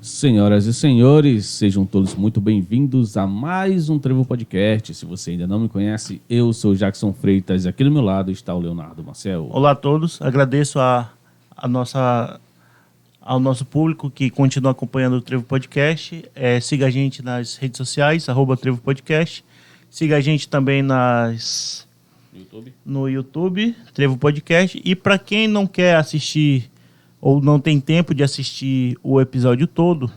Senhoras e senhores, sejam todos muito bem-vindos a mais um Trevo Podcast. Se você ainda não me conhece, eu sou o Jackson Freitas e aqui do meu lado está o Leonardo Marcel. Olá a todos, agradeço ao nosso público que continua acompanhando o Trevo Podcast. Siga a gente nas redes sociais, @Trevo Podcast. Siga a gente também no YouTube, Trevo Podcast. E para quem não quer assistir ou não tem tempo de assistir o episódio todo,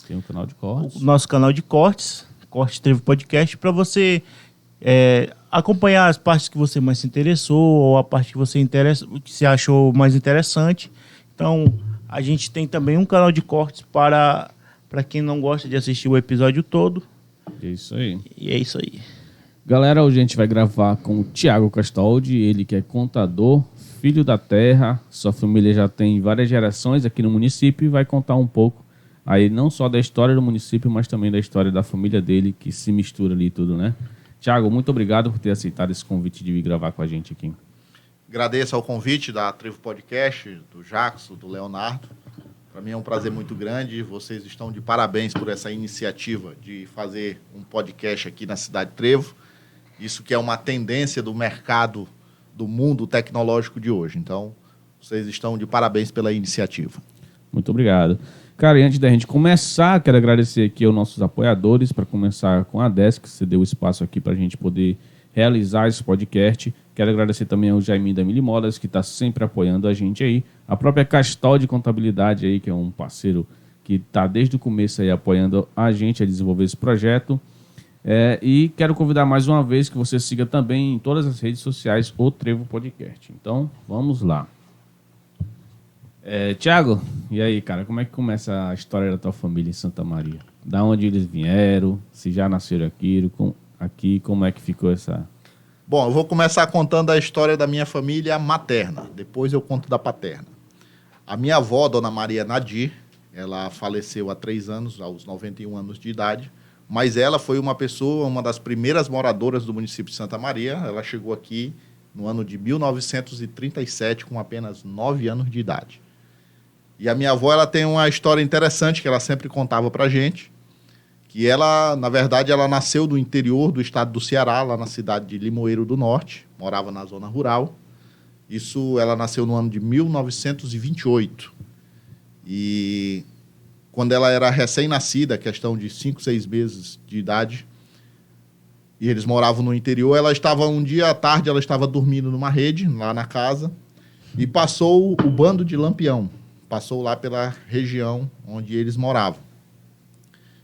tem um canal de cortes. O nosso canal de cortes, Corte Trevo Podcast, para você acompanhar as partes que você mais se interessou ou a parte que você achou mais interessante. Então, a gente tem também um canal de cortes para quem não gosta de assistir o episódio todo. É isso aí. E é isso aí. Galera, hoje a gente vai gravar com o Thiago Castaldi, ele que é contador, filho da terra, sua família já tem várias gerações aqui no município e vai contar um pouco aí não só da história do município, mas também da história da família dele, que se mistura ali tudo, né? Thiago, muito obrigado por ter aceitado esse convite de vir gravar com a gente aqui. Agradeço ao convite da Trevo Podcast, do Jackson, do Leonardo. Para mim é um prazer muito grande. Vocês estão de parabéns por essa iniciativa de fazer um podcast aqui na cidade de Trevo. Isso que é uma tendência do mercado do mundo tecnológico de hoje. Então, vocês estão de parabéns pela iniciativa. Muito obrigado. Cara, e antes da gente começar, quero agradecer aqui aos nossos apoiadores, para começar com a Desk, que você deu espaço aqui para a gente poder realizar esse podcast. Quero agradecer também ao Jaiminho da Milimodas, que está sempre apoiando a gente aí. A própria Castaldi Contabilidade aí, que é um parceiro que está desde o começo aí apoiando a gente a desenvolver esse projeto. E quero convidar mais uma vez que você siga também em todas as redes sociais o Trevo Podcast. Então, vamos lá. Thiago, e aí, cara, como é que começa a história da tua família em Santa Maria? Da onde eles vieram? Se já nasceram aqui, como é que ficou essa... Bom, eu vou começar contando a história da minha família materna, depois eu conto da paterna. A minha avó, Dona Maria Nadir, ela faleceu há 3 anos, aos 91 anos de idade, mas ela foi uma das primeiras moradoras do município de Santa Maria. Ela chegou aqui no ano de 1937, com apenas 9 anos de idade. E a minha avó, ela tem uma história interessante que ela sempre contava pra gente, que ela, na verdade, ela nasceu do interior do estado do Ceará, lá na cidade de Limoeiro do Norte, morava na zona rural. Isso, ela nasceu no ano de 1928. E quando ela era recém-nascida, questão de 5, 6 meses de idade, e eles moravam no interior, ela estava, um dia à tarde, ela estava dormindo numa rede, lá na casa, e passou o bando de Lampião, passou lá pela região onde eles moravam.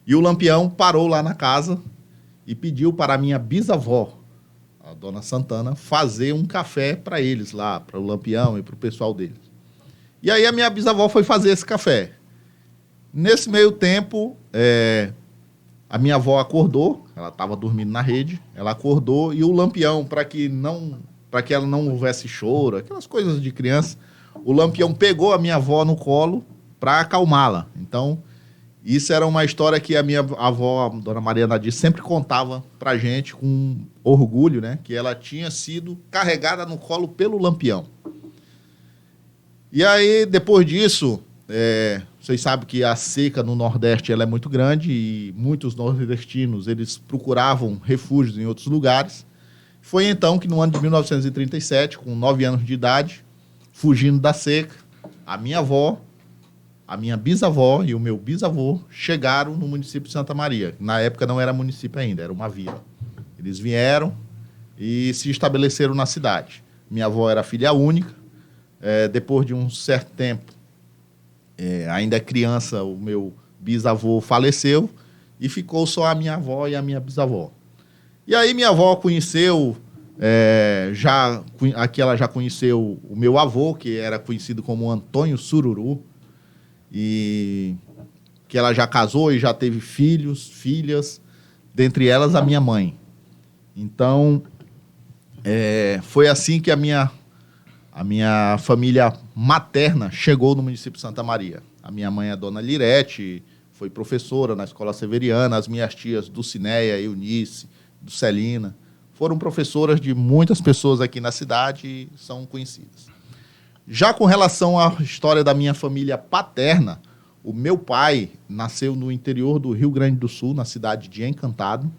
E o Lampião parou lá na casa e pediu para a minha bisavó, a dona Santana, fazer um café para eles lá, para o Lampião e para o pessoal deles. E aí a minha bisavó foi fazer esse café. Nesse meio tempo, a minha avó acordou, ela estava dormindo na rede, ela acordou e o Lampião, para que ela não houvesse choro, aquelas coisas de criança, o Lampião pegou a minha avó no colo para acalmá-la. Então, isso era uma história que a minha avó, a Dona Maria Nadir, sempre contava pra gente com orgulho, né? Que ela tinha sido carregada no colo pelo Lampião. E aí, depois disso, vocês sabem que a seca no Nordeste ela é muito grande e muitos nordestinos eles procuravam refúgios em outros lugares. Foi então que no ano de 1937, com 9 anos de idade, fugindo da seca, a minha avó, a minha bisavó e o meu bisavô chegaram no município de Santa Maria. Na época não era município ainda, era uma vila. Eles vieram e se estabeleceram na cidade. Minha avó era filha única. Depois de um certo tempo, ainda criança, o meu bisavô faleceu e ficou só a minha avó e a minha bisavó. E aí minha avó conheceu, aqui ela já conheceu o meu avô, que era conhecido como Antônio Sururu, e que ela já casou e já teve filhos, filhas, dentre elas a minha mãe. Então, foi assim que a minha família materna chegou no município de Santa Maria. A minha mãe é a dona Lirete, foi professora na Escola Severiana, as minhas tias Dulcineia, Eunice, Dulcelina, foram professoras de muitas pessoas aqui na cidade e são conhecidas. Já com relação à história da minha família paterna, O meu pai nasceu no interior do Rio Grande do Sul, na cidade de Encantado,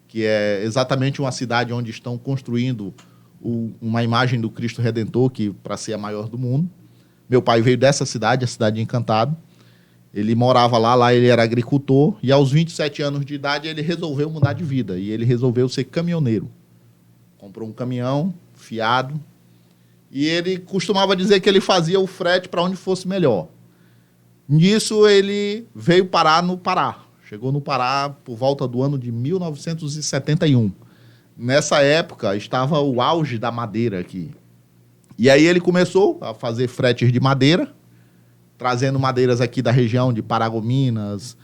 que é exatamente uma cidade onde estão construindo uma imagem do Cristo Redentor, que para ser a maior do mundo. Meu pai veio dessa cidade, a cidade de Encantado. Ele morava lá ele era agricultor, e aos 27 anos de idade ele resolveu mudar de vida, e ele resolveu ser caminhoneiro. Comprou um caminhão, fiado, e ele costumava dizer que ele fazia o frete para onde fosse melhor. Nisso ele veio parar no Pará. Chegou no Pará por volta do ano de 1971. Nessa época estava o auge da madeira aqui. E aí ele começou a fazer fretes de madeira, trazendo madeiras aqui da região de Paragominas,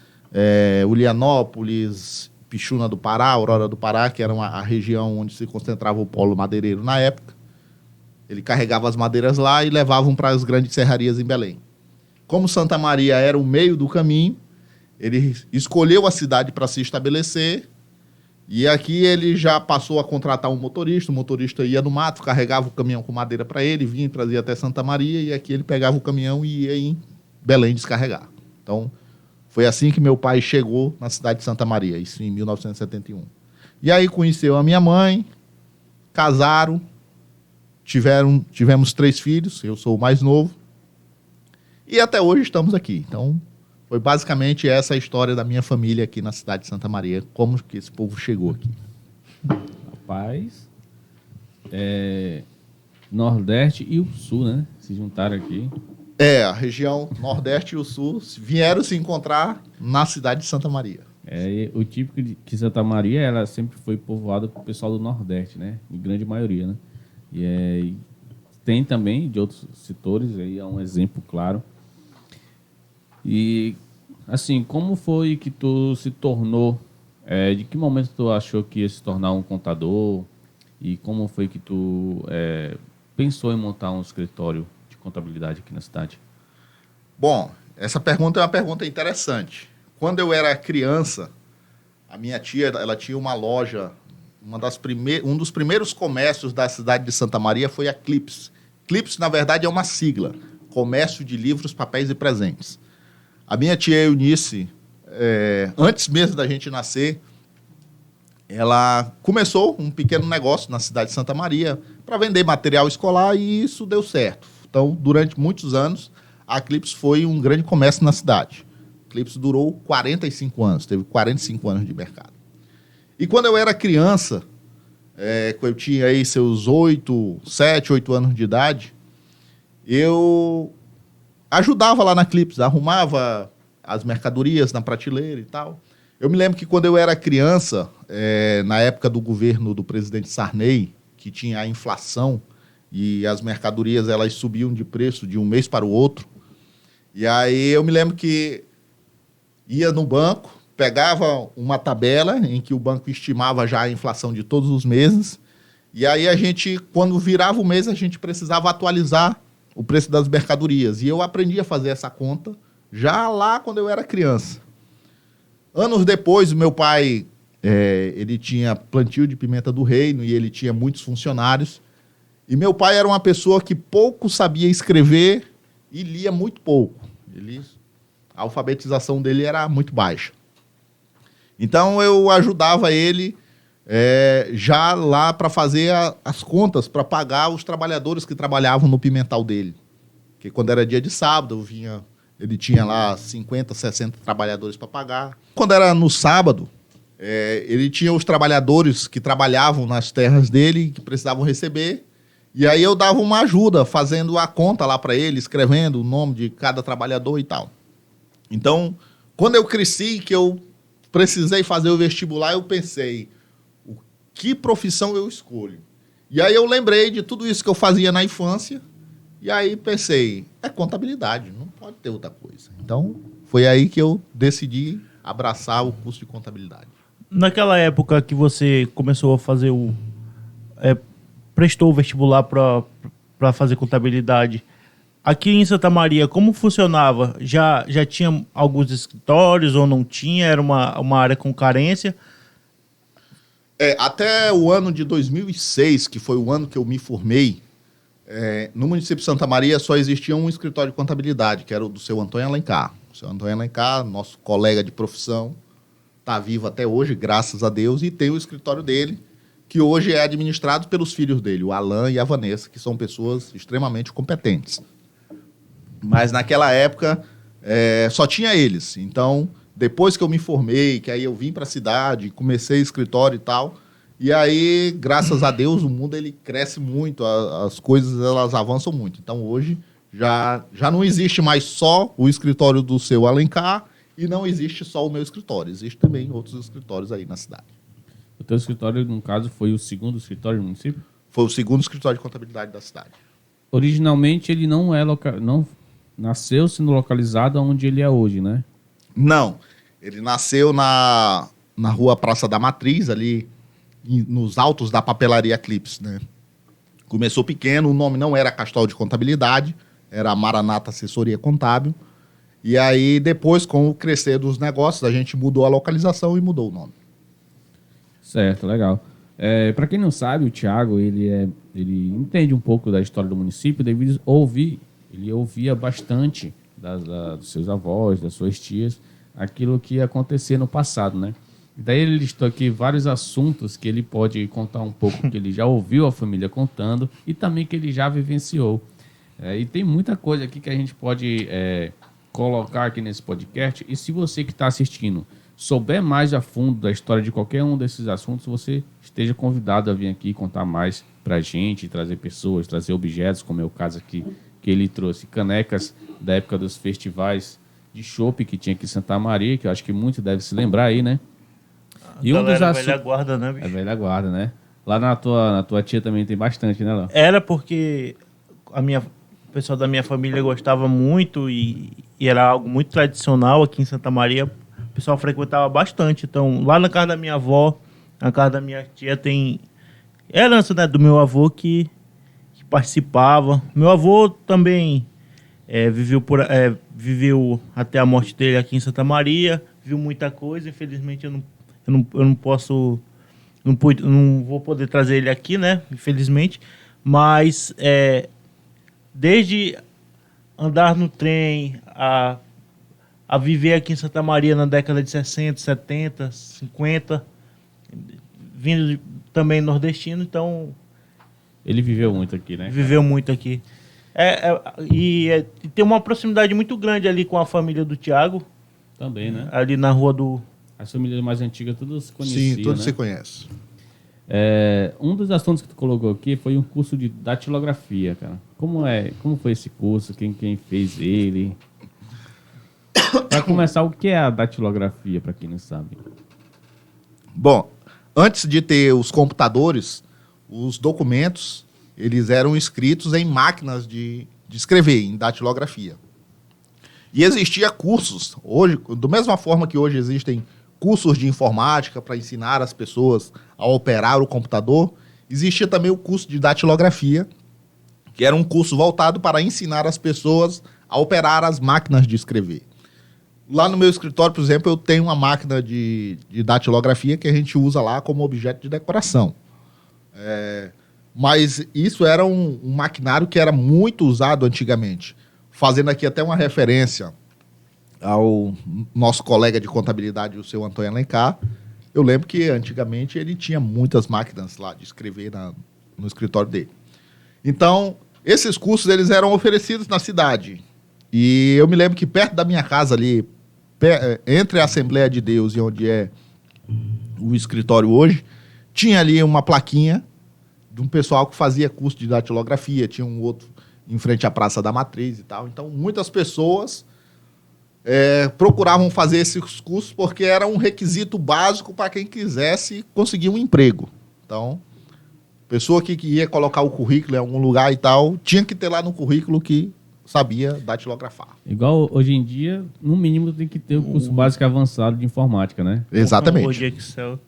Ulianópolis, Pixuna do Pará, Aurora do Pará, que era a região onde se concentrava o polo madeireiro na época. Ele carregava as madeiras lá e levavam para as grandes serrarias em Belém. Como Santa Maria era o meio do caminho, ele escolheu a cidade para se estabelecer, e aqui ele já passou a contratar um motorista. O motorista ia no mato, carregava o caminhão com madeira para ele, vinha e trazia até Santa Maria, e aqui ele pegava o caminhão e ia em Belém descarregar. Então, foi assim que meu pai chegou na cidade de Santa Maria, isso em 1971. E aí conheceu a minha mãe, casaram, tivemos 3 filhos, eu sou o mais novo, e até hoje estamos aqui. Então, foi basicamente essa a história da minha família aqui na cidade de Santa Maria, como que esse povo chegou aqui. Rapaz, Nordeste e o Sul, né? Se juntaram aqui. A região Nordeste e o Sul vieram se encontrar na cidade de Santa Maria. O típico de que Santa Maria, ela sempre foi povoada por pessoal do Nordeste, né? Em grande maioria, né? E tem também de outros setores, aí é um exemplo claro. E, assim, como foi que tu se tornou, de que momento tu achou que ia se tornar um contador? E como foi que tu pensou em montar um escritório de contabilidade aqui na cidade? Bom, essa pergunta é uma pergunta interessante. Quando eu era criança, a minha tia, ela tinha uma loja, um dos primeiros comércios da cidade de Santa Maria foi a Clips. Clips, na verdade, é uma sigla, Comércio de Livros, Papéis e Presentes. A minha tia Eunice, antes mesmo da gente nascer, ela começou um pequeno negócio na cidade de Santa Maria para vender material escolar, e isso deu certo. Então, durante muitos anos, a Clips foi um grande comércio na cidade. A Clips durou 45 anos, teve 45 anos de mercado. E quando eu era criança, eu tinha aí seus 7, 8 anos de idade, eu ajudava lá na Clips, arrumava as mercadorias na prateleira e tal. Eu me lembro que quando eu era criança, na época do governo do presidente Sarney, que tinha a inflação e as mercadorias elas subiam de preço de um mês para o outro. E aí eu me lembro que ia no banco, pegava uma tabela em que o banco estimava já a inflação de todos os meses, e aí a gente, quando virava o mês, a gente precisava atualizar o preço das mercadorias. E eu aprendi a fazer essa conta já lá quando eu era criança. Anos depois, o meu pai, ele tinha plantio de pimenta do reino e ele tinha muitos funcionários. E meu pai era uma pessoa que pouco sabia escrever e lia muito pouco. A alfabetização dele era muito baixa. Então, eu ajudava ele já lá para fazer as contas, para pagar os trabalhadores que trabalhavam no pimental dele. Porque quando era dia de sábado, ele tinha lá 50, 60 trabalhadores para pagar. Quando era no sábado, ele tinha os trabalhadores que trabalhavam nas terras dele, que precisavam receber, e aí eu dava uma ajuda, fazendo a conta lá para ele, escrevendo o nome de cada trabalhador e tal. Então, quando eu cresci, que eu precisei fazer o vestibular, eu pensei, que profissão eu escolho? E aí eu lembrei de tudo isso que eu fazia na infância, e aí pensei, contabilidade, não pode ter outra coisa. Então, foi aí que eu decidi abraçar o curso de contabilidade. Naquela época que você começou a fazer prestou o vestibular para fazer contabilidade, aqui em Santa Maria, como funcionava? Já tinha alguns escritórios ou não tinha? Era uma área com carência? Até o ano de 2006, que foi o ano que eu me formei, no município de Santa Maria só existia um escritório de contabilidade, que era o do seu Antônio Alencar. O seu Antônio Alencar, nosso colega de profissão, está vivo até hoje, graças a Deus, e tem o escritório dele, que hoje é administrado pelos filhos dele, o Alan e a Vanessa, que são pessoas extremamente competentes. Mas naquela época só tinha eles. Então, depois que eu me formei, que aí eu vim para a cidade, comecei escritório e tal, e aí, graças a Deus, o mundo ele cresce muito, as coisas elas avançam muito. Então, hoje, já não existe mais só o escritório do seu Alencar e não existe só o meu escritório. Existem também outros escritórios aí na cidade. O teu escritório, no caso, foi o segundo escritório do município? Foi o segundo escritório de contabilidade da cidade. Originalmente, ele não nasceu sendo localizado onde ele é hoje, né? Não. Ele nasceu na rua Praça da Matriz, ali nos altos da papelaria Clips, né? Começou pequeno, o nome não era Castol de Contabilidade, era Maranata Assessoria Contábil. E aí, depois, com o crescer dos negócios, a gente mudou a localização e mudou o nome. Certo, legal. Para quem não sabe, o Thiago, ele entende um pouco da história do município, devido ele ouvia bastante dos seus avós, das suas tias, aquilo que ia acontecer no passado, né? E daí ele listou aqui vários assuntos que ele pode contar um pouco, que ele já ouviu a família contando e também que ele já vivenciou. E tem muita coisa aqui que a gente pode colocar aqui nesse podcast. E se você que está assistindo souber mais a fundo da história de qualquer um desses assuntos, você esteja convidado a vir aqui contar mais para a gente, trazer pessoas, trazer objetos, como é o caso aqui, que ele trouxe canecas da época dos festivais de chopp que tinha aqui em Santa Maria, que eu acho que muito deve se lembrar aí, né? E um dos velha guarda, né, bicho? É velha guarda, né? Lá na tua tia também tem bastante, né, Léo? Era porque o pessoal da minha família gostava muito e era algo muito tradicional aqui em Santa Maria. O pessoal frequentava bastante. Então, lá na casa da minha avó, na casa da minha tia, tem herança, né, do meu avô que participava. Meu avô também viveu até a morte dele aqui em Santa Maria, viu muita coisa. Infelizmente, eu não posso, não vou poder trazer ele aqui, né? Infelizmente, mas desde andar no trem a viver aqui em Santa Maria na década de 60, 70, 50, vindo também nordestino, então ele viveu muito aqui, né? Viveu muito aqui. E tem uma proximidade muito grande ali com a família do Thiago. Também, né? Ali na rua do... As famílias mais antigas, todas se conheciam, Sim, todos né? se conhecem. Um dos assuntos que tu colocou aqui foi um curso de datilografia, cara. Como foi esse curso? Quem fez ele? Para começar, o que é a datilografia, para quem não sabe? Bom, antes de ter os computadores, os documentos, eles eram escritos em máquinas de escrever, em datilografia. E existia cursos, hoje, da mesma forma que hoje existem cursos de informática para ensinar as pessoas a operar o computador, existia também o curso de datilografia, que era um curso voltado para ensinar as pessoas a operar as máquinas de escrever. Lá no meu escritório, por exemplo, eu tenho uma máquina de datilografia que a gente usa lá como objeto de decoração. Mas isso era um maquinário que era muito usado antigamente. Fazendo aqui até uma referência ao nosso colega de contabilidade, o seu Antônio Alencar, eu lembro que antigamente ele tinha muitas máquinas lá de escrever no escritório dele. Então, esses cursos eles eram oferecidos na cidade. E eu me lembro que perto da minha casa ali, entre a Assembleia de Deus e onde é o escritório hoje, tinha ali uma plaquinha de um pessoal que fazia curso de datilografia, tinha um outro em frente à Praça da Matriz e tal. Então, muitas pessoas procuravam fazer esses cursos porque era um requisito básico para quem quisesse conseguir um emprego. Então, pessoa que ia colocar o currículo em algum lugar e tal, tinha que ter lá no currículo que sabia datilografar. Igual hoje em dia, no mínimo tem que ter o curso básico avançado de informática, né? Exatamente. Hoje Excel.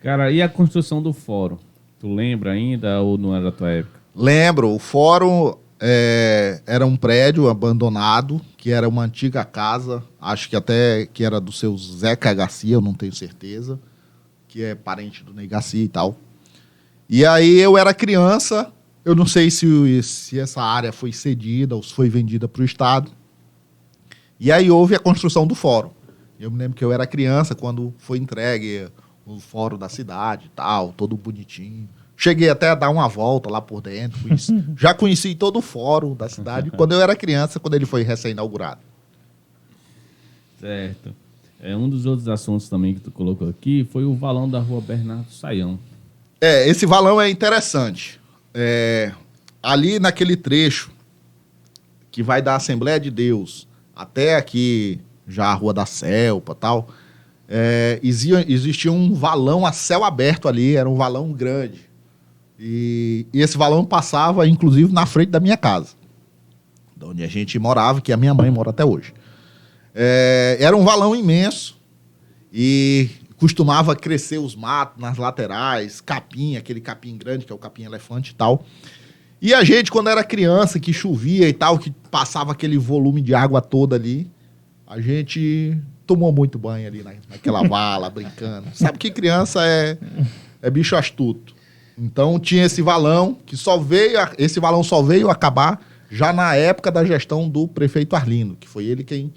Cara, e a construção do fórum? Tu lembra ainda ou não era da tua época? Lembro, o fórum era um prédio abandonado, que era uma antiga casa, acho que até que era do seu Zeca Garcia, eu não tenho certeza, que é parente do Ney Garcia e tal. E aí eu era criança, eu não sei se essa área foi cedida ou se foi vendida para o Estado. E aí houve a construção do fórum. Eu me lembro que eu era criança quando foi entregue o fórum da cidade e tal, todo bonitinho. Cheguei até a dar uma volta lá por dentro. Já conheci todo o fórum da cidade quando eu era criança, quando ele foi recém-inaugurado. Certo. Um dos outros assuntos também que tu colocou aqui foi o valão da rua Bernardo Saião. Esse valão é interessante. Ali naquele trecho que vai da Assembleia de Deus até aqui, já a Rua da Selpa e tal, existia um valão a céu aberto ali, era um valão grande. E esse valão passava, inclusive, na frente da minha casa, onde a gente morava, que a minha mãe mora até hoje. Era um valão imenso e costumava crescer os matos nas laterais, capim, aquele capim grande, que é o capim elefante e tal. E a gente, quando era criança, que chovia e tal, que passava aquele volume de água toda ali, a gente tomou muito banho ali naquela vala, brincando. Sabe que criança é bicho astuto. Então tinha esse valão, esse valão só veio acabar já na época da gestão do prefeito Arlindo, que foi ele quem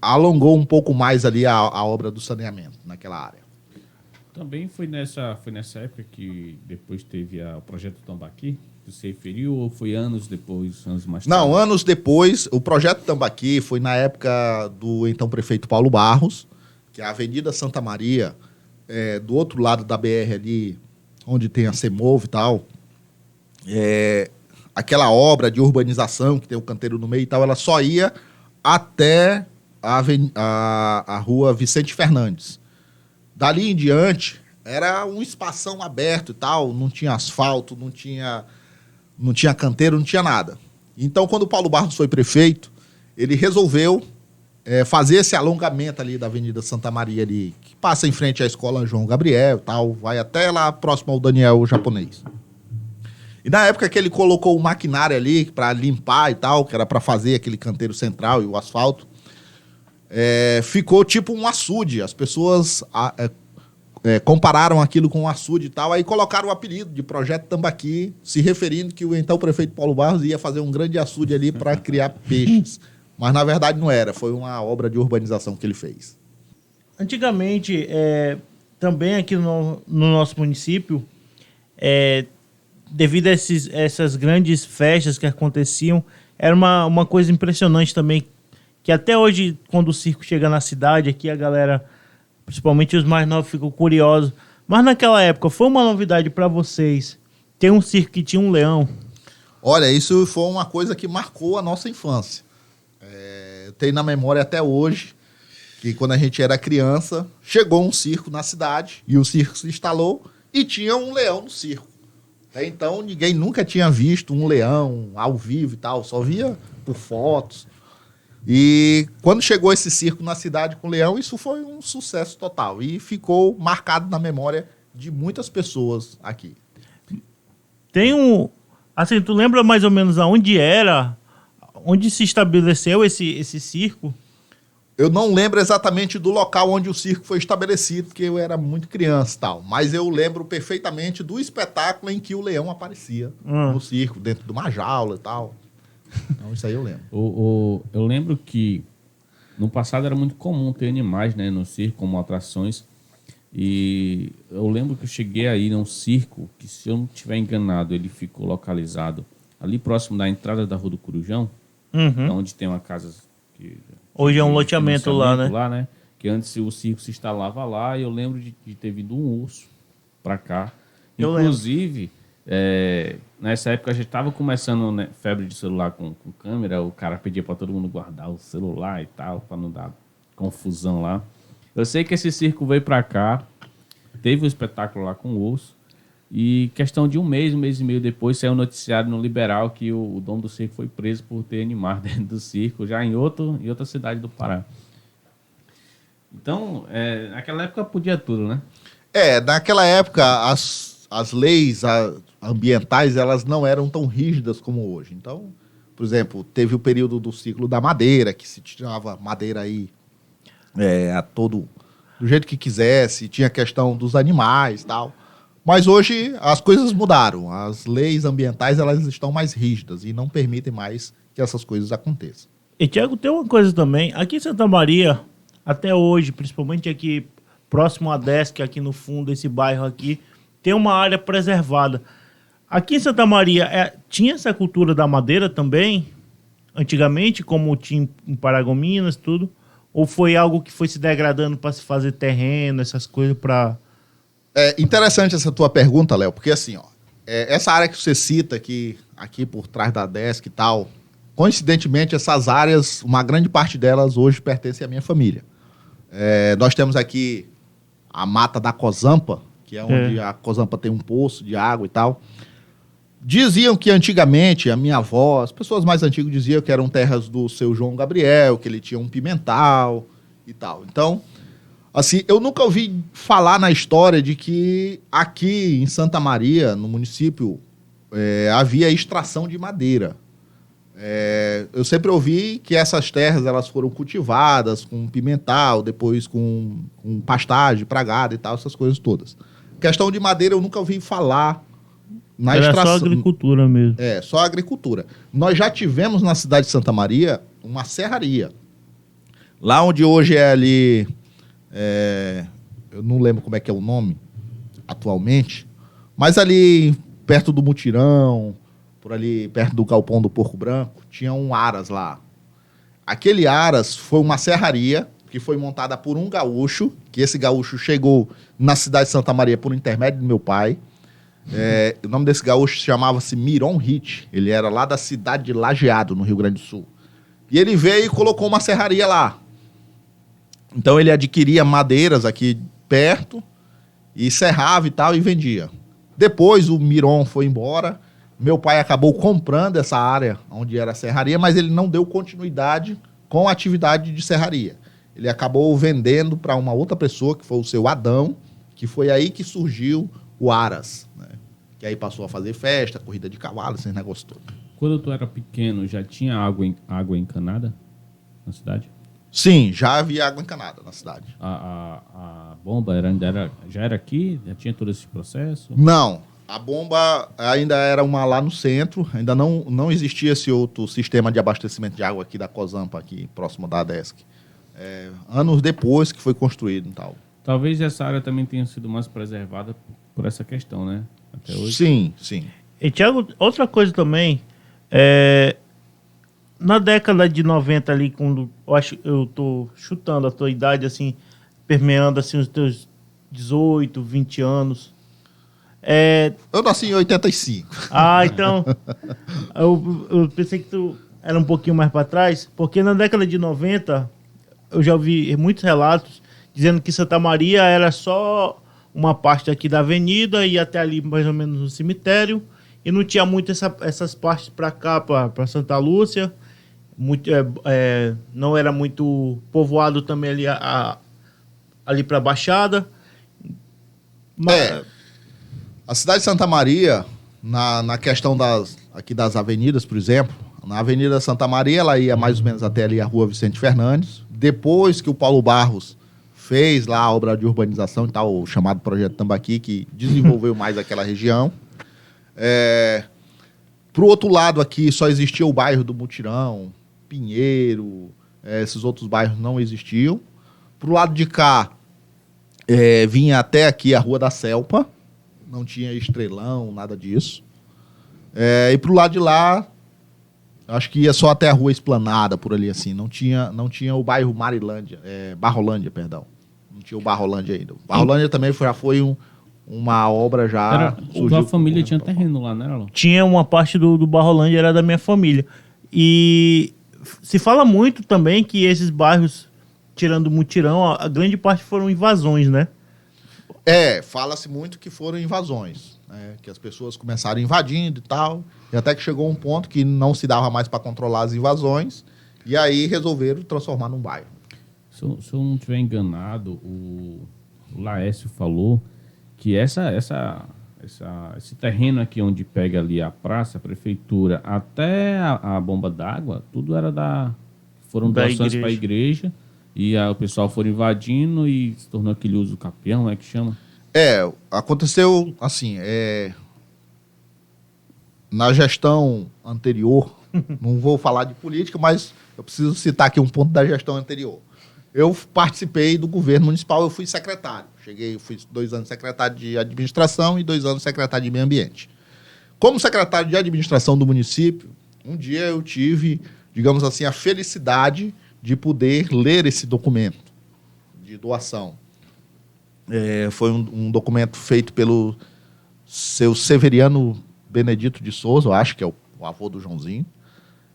alongou um pouco mais ali a obra do saneamento naquela área. Também foi nessa época que depois teve o projeto Tambaqui, que você referiu, ou foi anos depois, anos mais tarde? Não, anos depois. O projeto Tambaqui foi na época do então prefeito Paulo Barros, que é a Avenida Santa Maria, do outro lado da BR ali, onde tem a Semov e tal. Aquela obra de urbanização, que tem o canteiro no meio e tal, ela só ia até a rua Vicente Fernandes. Dali em diante, era um espação aberto e tal, não tinha asfalto, não tinha canteiro, não tinha nada. Então, quando o Paulo Barros foi prefeito, ele resolveu fazer esse alongamento ali da Avenida Santa Maria, ali, que passa em frente à Escola João Gabriel e tal, vai até lá próximo ao Daniel Japonês. E na época que ele colocou o maquinário ali para limpar e tal, que era para fazer aquele canteiro central e o asfalto, ficou tipo um açude. As pessoas compararam aquilo com um açude e tal, aí colocaram o apelido de Projeto Tambaqui, se referindo que o então prefeito Paulo Barros ia fazer um grande açude ali para criar peixes. Mas na verdade não era, foi uma obra de urbanização que ele fez. Antigamente, também aqui no nosso município, devido a essas grandes festas que aconteciam, era uma coisa impressionante também, que até hoje, quando o circo chega na cidade, aqui a galera, principalmente os mais novos, ficam curiosos. Mas naquela época, foi uma novidade para vocês ter um circo que tinha um leão? Olha, isso foi uma coisa que marcou a nossa infância. Eu tenho na memória até hoje que quando a gente era criança, chegou um circo na cidade e o circo se instalou e tinha um leão no circo. Até então, ninguém nunca tinha visto um leão ao vivo e tal, só via por fotos. E quando chegou esse circo na cidade com o leão, isso foi um sucesso total. E ficou marcado na memória de muitas pessoas aqui. Tem assim, tu lembra mais ou menos aonde era, onde se estabeleceu esse circo? Eu não lembro exatamente do local onde o circo foi estabelecido, porque eu era muito criança e tal. Mas eu lembro perfeitamente do espetáculo em que o leão aparecia no circo, dentro de uma jaula e tal. Então, isso aí eu lembro. Eu lembro que no passado era muito comum ter animais, né, no circo como atrações. E eu lembro que eu cheguei aí num circo que, se eu não estiver enganado, ele ficou localizado ali próximo da entrada da Rua do Corujão, onde tem uma casa que hoje é um loteamento lá, né? Que antes o circo se instalava lá, e eu lembro de ter vindo um urso para cá. Eu Inclusive, nessa época a gente estava começando, né, febre de celular com câmera, o cara pedia para todo mundo guardar o celular e tal, para não dar confusão lá. Eu sei que esse circo veio para cá, teve um espetáculo lá com o urso, e questão de um mês e meio depois, saiu um noticiário no Liberal que o dono do circo foi preso por ter animais dentro do circo, já em outra cidade do Pará. Então, naquela época podia tudo, né? Naquela época as leis ambientais, elas não eram tão rígidas como hoje. Então, por exemplo, teve o período do ciclo da madeira, que se tirava madeira aí do jeito que quisesse, tinha a questão dos animais e tal. Mas hoje as coisas mudaram. As leis ambientais, elas estão mais rígidas e não permitem mais que essas coisas aconteçam. E, Tiago, tem uma coisa também. Aqui em Santa Maria, até hoje, principalmente aqui próximo à Desk, aqui no fundo, esse bairro aqui, tem uma área preservada. Aqui em Santa Maria, tinha essa cultura da madeira também, antigamente, como tinha em Paragominas, tudo? Ou foi algo que foi se degradando para se fazer terreno, essas coisas para... É interessante essa tua pergunta, Léo, porque assim, ó, essa área que você cita aqui por trás da Desk e tal, coincidentemente, essas áreas, uma grande parte delas hoje pertence à minha família. Nós temos aqui a Mata da Cozampa, que é onde a Cozampa tem um poço de água e tal. Diziam que antigamente, a minha avó, as pessoas mais antigas diziam que eram terras do seu João Gabriel, que ele tinha um pimental e tal. Então, assim, eu nunca ouvi falar na história de que aqui em Santa Maria, no município, havia extração de madeira. Eu sempre ouvi que essas terras elas foram cultivadas com pimental, depois com pastagem pra gado e tal, essas coisas todas. Questão de madeira eu nunca ouvi falar na Era extração. só agricultura mesmo. Só agricultura. Nós já tivemos na cidade de Santa Maria uma serraria. Lá onde hoje é ali... eu não lembro como é que é o nome atualmente, mas ali perto do Mutirão, por ali perto do Galpão do Porco Branco, tinha um aras lá. Aquele aras foi uma serraria que foi montada por um gaúcho, que esse gaúcho chegou na cidade de Santa Maria por intermédio do meu pai. O nome desse gaúcho chamava-se Miron Hit. Ele era lá da cidade de Lajeado, no Rio Grande do Sul. E ele veio e colocou uma serraria lá. Então ele adquiria madeiras aqui perto e serrava e tal e vendia. Depois o Miron foi embora. Meu pai acabou comprando essa área onde era a serraria, mas ele não deu continuidade com a atividade de serraria. Ele acabou vendendo para uma outra pessoa, que foi o seu Adão, que foi aí que surgiu o Aras, né? Que aí passou a fazer festa, corrida de cavalo, esses negócios todos. Quando tu era pequeno, já tinha água encanada na cidade? Sim, já havia água encanada na cidade. A bomba já era aqui? Já tinha todo esse processo? Não, a bomba ainda era uma lá no centro, ainda não existia esse outro sistema de abastecimento de água aqui da Cozampa, aqui próximo da Desk. Anos depois que foi construído e tal. Talvez essa área também tenha sido mais preservada por essa questão, né? Até hoje. Sim, sim. E, Tiago, outra coisa também, na década de 90 ali, quando eu tô chutando a tua idade, assim, permeando assim, os teus 18, 20 anos. Eu nasci em 85. Então, eu pensei que tu era um pouquinho mais para trás, porque na década de 90, eu já ouvi muitos relatos dizendo que Santa Maria era só uma parte aqui da avenida e até ali mais ou menos no cemitério, e não tinha muito essas partes para cá, para Santa Lúcia. Não era muito povoado também ali para a Baixada. A cidade de Santa Maria, na questão aqui das avenidas, por exemplo, na Avenida Santa Maria, ela ia mais ou menos até ali a Rua Vicente Fernandes. Depois que o Paulo Barros fez lá a obra de urbanização e tal, o chamado Projeto Tambaqui, que desenvolveu mais aquela região. Pro outro lado aqui só existia o bairro do Mutirão, Pinheiro, esses outros bairros não existiam. Pro lado de cá, vinha até aqui a Rua da Selpa, não tinha Estrelão, nada disso. E pro lado de lá, acho que ia só até a Rua Esplanada, por ali assim, não tinha o bairro Marilândia, Barrolândia, perdão. Não tinha o Barrolândia ainda. O Barrolândia também já foi uma obra já... A família tinha terreno lá, né, Alon? Tinha uma parte do Barrolândia, era da minha família. E se fala muito também que esses bairros, tirando o Mutirão, a grande parte foram invasões, né? Fala-se muito que foram invasões, né? Que as pessoas começaram invadindo e tal, e até que chegou um ponto que não se dava mais para controlar as invasões, e aí resolveram transformar num bairro. Se eu não estiver enganado, o Laércio falou que esse terreno aqui onde pega ali a praça, a prefeitura, até a bomba d'água, tudo era foram doações para a igreja, e o pessoal foi invadindo e se tornou aquele uso capião, que chama? Aconteceu assim, na gestão anterior, Não vou falar de política, mas eu preciso citar aqui um ponto da gestão anterior. Eu participei do governo municipal, eu fui secretário. Fui 2 anos secretário de administração e 2 anos secretário de meio ambiente. Como secretário de administração do município, um dia eu tive, digamos assim, a felicidade de poder ler esse documento de doação. Foi um documento feito pelo seu Severiano Benedito de Souza, eu acho que é o avô do Joãozinho.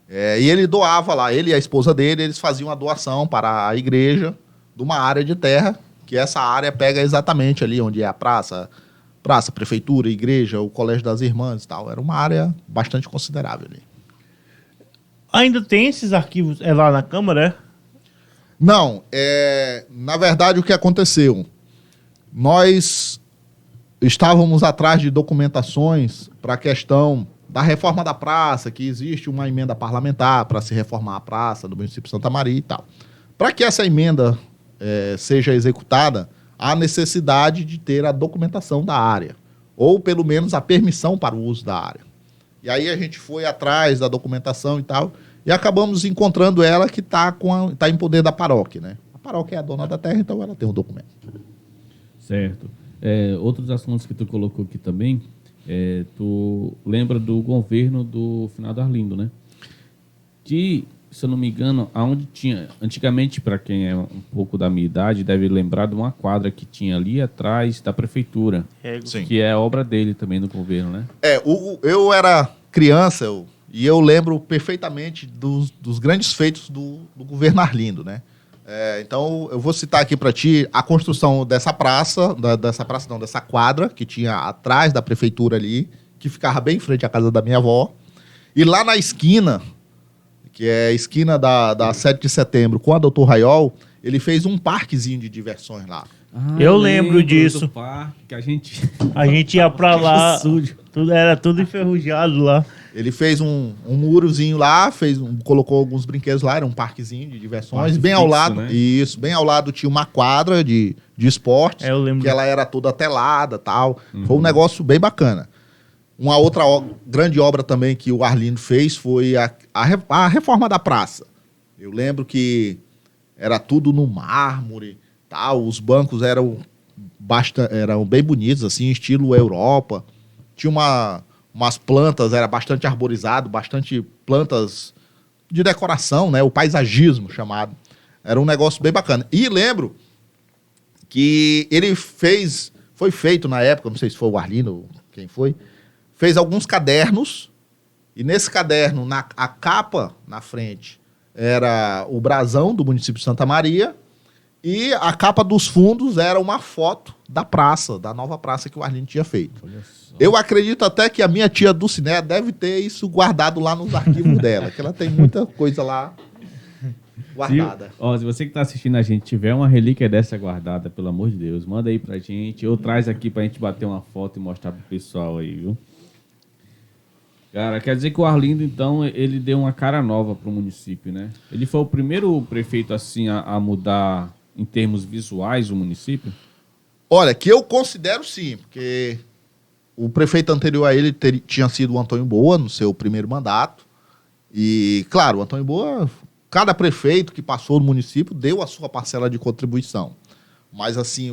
E ele doava lá, ele e a esposa dele, eles faziam a doação para a igreja de uma área de terra, que essa área pega exatamente ali onde é a praça, prefeitura, igreja, o colégio das irmãs e tal. Era uma área bastante considerável ali. Ainda tem esses arquivos lá na Câmara, Não, na verdade o que aconteceu? Nós estávamos atrás de documentações para a questão da reforma da praça, que existe uma emenda parlamentar para se reformar a praça do município de Santa Maria e tal. Para que essa emenda seja executada, há necessidade de ter a documentação da área, ou pelo menos a permissão para o uso da área. E aí a gente foi atrás da documentação e tal, e acabamos encontrando ela que está em poder da paróquia, né? A paróquia é a dona da terra, então ela tem o documento. Certo. Outros assuntos que tu colocou aqui também, tu lembra do governo do finado Arlindo, né? Que, se eu não me engano, aonde tinha... Antigamente, para quem é um pouco da minha idade, deve lembrar de uma quadra que tinha ali atrás da prefeitura. Sim. Que é obra dele também no governo, né? Eu era criança e eu lembro perfeitamente dos grandes feitos do governo Arlindo, né? Então, eu vou citar aqui para ti a construção dessa praça, dessa quadra que tinha atrás da prefeitura ali, que ficava bem em frente à casa da minha avó. E lá na esquina, que é a esquina da 7 de setembro, com a Doutor Raiol, ele fez um parquezinho de diversões lá. Eu lembro disso. Do parque, que a gente ia pra lá, sujo. era tudo enferrujado lá. Ele fez um murozinho lá, colocou alguns brinquedos lá, era um parquezinho de diversões. Parque Bem ao fixo, lado, né? Isso, bem ao lado tinha uma quadra de esportes, Eu lembro. que ela era toda telada e tal. Foi um negócio bem bacana. Uma outra grande obra também que o Arlindo fez foi a reforma da praça. Eu lembro que era tudo no mármore, tal. Os bancos eram bem bonitos, assim, estilo Europa. Tinha umas plantas, era bastante arborizado, bastante plantas de decoração, né? O paisagismo chamado. Era um negócio bem bacana. E lembro que foi feito na época, não sei se foi o Arlindo ou quem foi, fez alguns cadernos, e nesse caderno, a capa na frente, era o brasão do município de Santa Maria, e a capa dos fundos era uma foto da praça, da nova praça que o Arlindo tinha feito. Eu acredito até que a minha tia Dulcinea deve ter isso guardado lá nos arquivos dela, que ela tem muita coisa lá guardada. Se você que está assistindo a gente tiver uma relíquia dessa guardada, pelo amor de Deus, manda aí pra gente, ou traz aqui pra gente bater uma foto e mostrar pro pessoal aí, viu? Cara, quer dizer que o Arlindo, então, ele deu uma cara nova pro município, né? Ele foi o primeiro prefeito, assim, a mudar em termos visuais o município? Olha, que eu considero sim, porque o prefeito anterior a ele tinha sido o Antônio Boa, no seu primeiro mandato. E, claro, o Antônio Boa, cada prefeito que passou no município deu a sua parcela de contribuição. Mas, assim,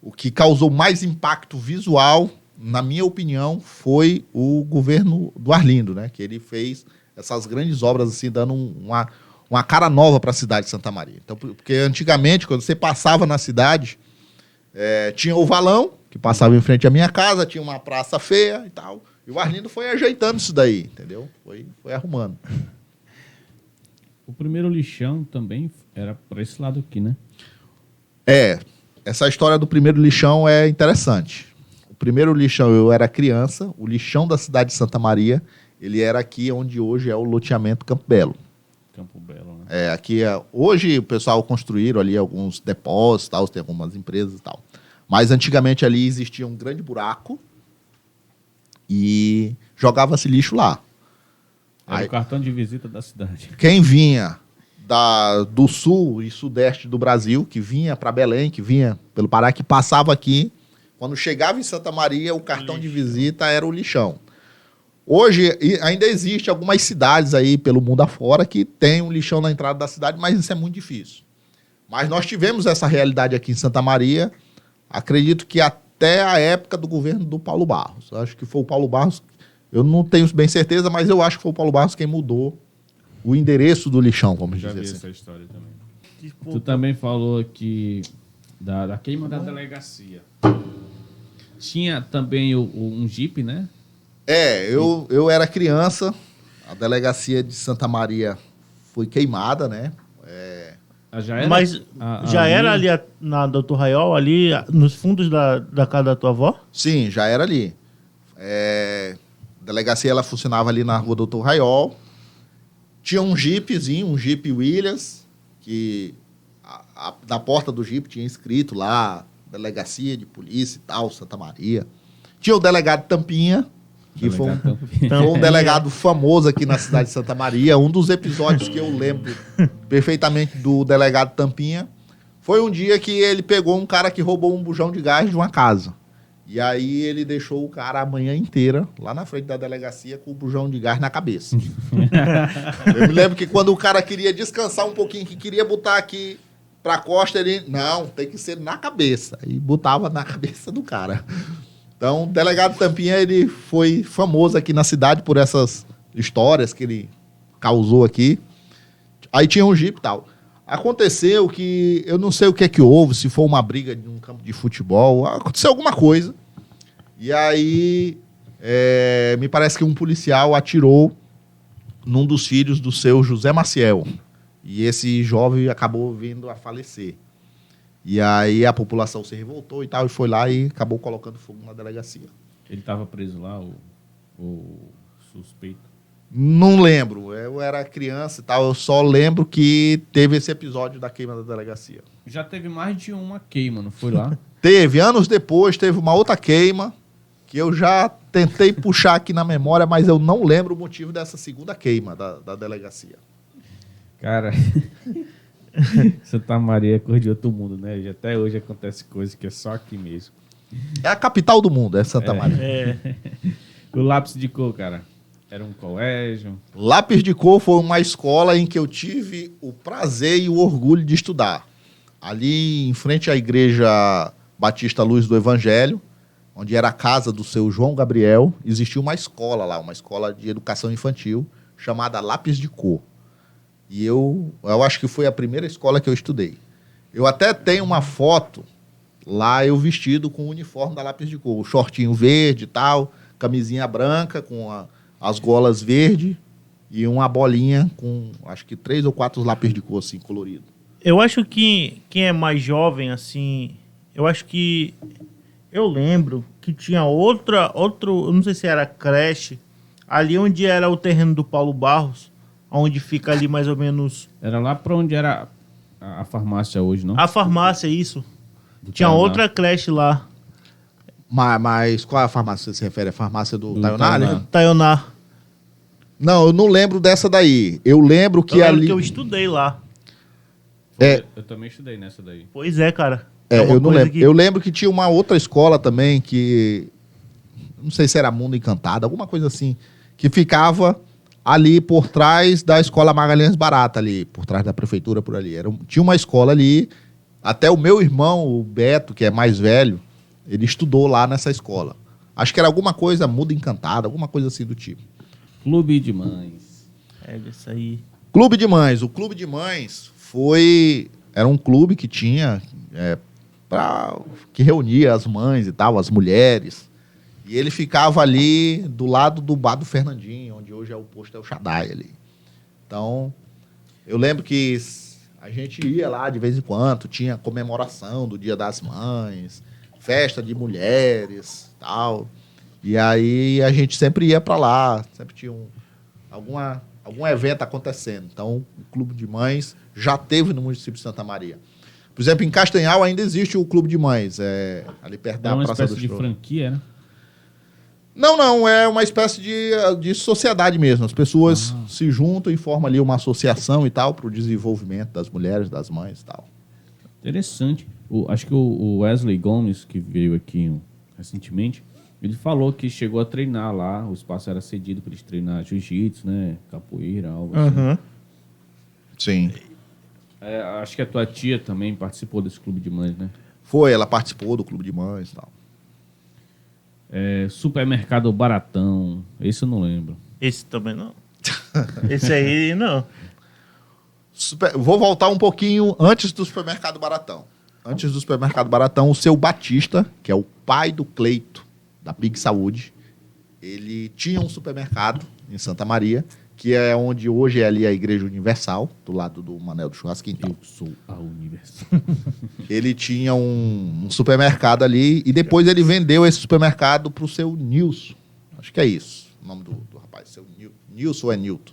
o que causou mais impacto visual, na minha opinião, foi o governo do Arlindo, né? Que ele fez essas grandes obras, assim, dando uma cara nova para a cidade de Santa Maria. Então, porque antigamente, quando você passava na cidade, tinha o valão, que passava em frente à minha casa, tinha uma praça feia e tal. E o Arlindo foi ajeitando isso daí, entendeu? Foi arrumando. O primeiro lixão também era para esse lado aqui, né? Essa história do primeiro lixão é interessante. O primeiro lixão, eu era criança, o lixão da cidade de Santa Maria, ele era aqui onde hoje é o loteamento Campo Belo. Campo Belo, né? Hoje o pessoal construíram ali alguns depósitos, tal, tem algumas empresas e tal. Mas antigamente ali existia um grande buraco e jogava-se lixo lá. Era o cartão de visita da cidade. Quem vinha do sul e sudeste do Brasil, que vinha para Belém, que vinha pelo Pará, que passava aqui, quando chegava em Santa Maria, o cartão de visita era o lixão. Hoje ainda existe algumas cidades aí pelo mundo afora que tem um lixão na entrada da cidade, mas isso é muito difícil. Mas nós tivemos essa realidade aqui em Santa Maria, acredito que até a época do governo do Paulo Barros. Acho que foi o Paulo Barros, eu não tenho bem certeza, mas eu acho que foi o Paulo Barros quem mudou o endereço do lixão, vamos Já dizer vi assim. essa história também. Tu também falou aqui da queima da delegacia. Tinha também um Jeep, né? Eu era criança, a delegacia de Santa Maria foi queimada, né? Já era? Mas já era ali na Doutor Raiol, ali nos fundos da casa da tua avó? Sim, já era ali. A delegacia ela funcionava ali na rua Doutor Raiol. Tinha um Jeepzinho, um Jeep Williams, que na porta do Jeep tinha escrito lá, Delegacia de Polícia e tal, Santa Maria. Tinha o delegado Tampinha, que foi um delegado famoso aqui na cidade de Santa Maria. Um dos episódios que eu lembro perfeitamente do delegado Tampinha foi um dia que ele pegou um cara que roubou um bujão de gás de uma casa. E aí ele deixou o cara a manhã inteira lá na frente da delegacia com o bujão de gás na cabeça. Eu me lembro que quando o cara queria descansar um pouquinho, que queria botar aqui pra costa, ele... Não, tem que ser na cabeça. E botava na cabeça do cara. Então, o delegado Tampinha, ele foi famoso aqui na cidade por essas histórias que ele causou aqui. Aí tinha um Jeep e tal. Aconteceu que, eu não sei o que é que houve, se foi uma briga de um campo de futebol, aconteceu alguma coisa. E aí, me parece que um policial atirou num dos filhos do seu José Maciel. E esse jovem acabou vindo a falecer. E aí a população se revoltou e tal, e foi lá e acabou colocando fogo na delegacia. Ele estava preso lá, o suspeito? Não lembro, eu era criança e tal, eu só lembro que teve esse episódio da queima da delegacia. Já teve mais de uma queima, não foi lá? Teve, anos depois, teve uma outra queima, que eu já tentei puxar aqui na memória, mas eu não lembro o motivo dessa segunda queima da delegacia. Cara... Santa Maria é cor de outro mundo, né? Até hoje acontece coisa que é só aqui mesmo. É a capital do mundo, é Santa Maria. O Lápis de Cor, cara, era um colégio? Lápis de Cor foi uma escola em que eu tive o prazer e o orgulho de estudar. Ali em frente à Igreja Batista Luz do Evangelho, onde era a casa do seu João Gabriel, existia uma escola lá, uma escola de educação infantil, chamada Lápis de Cor. E eu acho que foi a primeira escola que eu estudei. Eu até tenho uma foto lá, eu vestido com o uniforme da Lápis de Cor. O shortinho verde e tal, camisinha branca com as golas verdes e uma bolinha com, acho que 3 ou 4 lápis de cor, assim, colorido. Eu acho que quem é mais jovem, assim... Eu acho que... Eu lembro que tinha outro... Eu não sei se era creche, ali onde era o terreno do Paulo Barros, onde fica ali mais ou menos... Era lá pra onde era a farmácia hoje, não? A farmácia, isso. Do Tinha Taioná. outra creche lá. Mas qual é a farmácia que você se refere? A farmácia do Taioná? Taioná. Taioná. Não, eu não lembro dessa daí. Eu lembro que Eu lembro ali... que eu estudei lá. Eu também estudei nessa daí. Pois é, cara. eu uma não coisa lembro. que- Eu lembro que tinha uma outra escola também que... Não sei se era Mundo Encantado, alguma coisa assim. Que ficava ali por trás da Escola Magalhães Barata, ali, por trás da prefeitura, por ali. Tinha uma escola ali, até o meu irmão, o Beto, que é mais velho, ele estudou lá nessa escola. Acho que era alguma coisa Mundo Encantado, alguma coisa assim do tipo. Clube de Mães. É isso aí. Clube de Mães. O Clube de Mães era um clube que tinha... que reunia as mães e tal, as mulheres. E ele ficava ali do lado do bar do Fernandinho, onde hoje é o posto El Shaddai ali. Então, eu lembro que a gente ia lá de vez em quando, tinha comemoração do Dia das Mães, festa de mulheres, tal. E aí a gente sempre ia para lá, sempre tinha algum evento acontecendo. Então, o Clube de Mães já teve no município de Santa Maria. Por exemplo, em Castanhal ainda existe o Clube de Mães, ali perto Era da uma Praça espécie dos de Tronos. franquia, né? Não, é uma espécie de sociedade mesmo. As pessoas se juntam e formam ali uma associação e tal para o desenvolvimento das mulheres, das mães e tal. Interessante. Acho que o Wesley Gomes, que veio aqui recentemente, Ele falou que chegou a treinar lá, o espaço era cedido para eles treinar jiu-jitsu, né? Capoeira, algo assim. Aham. Sim. Acho que a tua tia também participou desse clube de mães, né? Foi, ela participou do Clube de Mães e tal. Supermercado Baratão, esse eu não lembro. Esse também não. Esse aí não. Vou voltar um pouquinho antes do Supermercado Baratão. Antes do Supermercado Baratão, o seu Batista, que é o pai do Cleito, da Big Saúde, ele tinha um supermercado em Santa Maria, que é onde hoje é ali a Igreja Universal, do lado do Manel do Churrasquinho. Eu sou a Universal. Ele tinha um supermercado ali e depois ele vendeu esse supermercado para o seu Nilson. Acho que é isso o nome do rapaz. Seu Nilson ou é Nilton.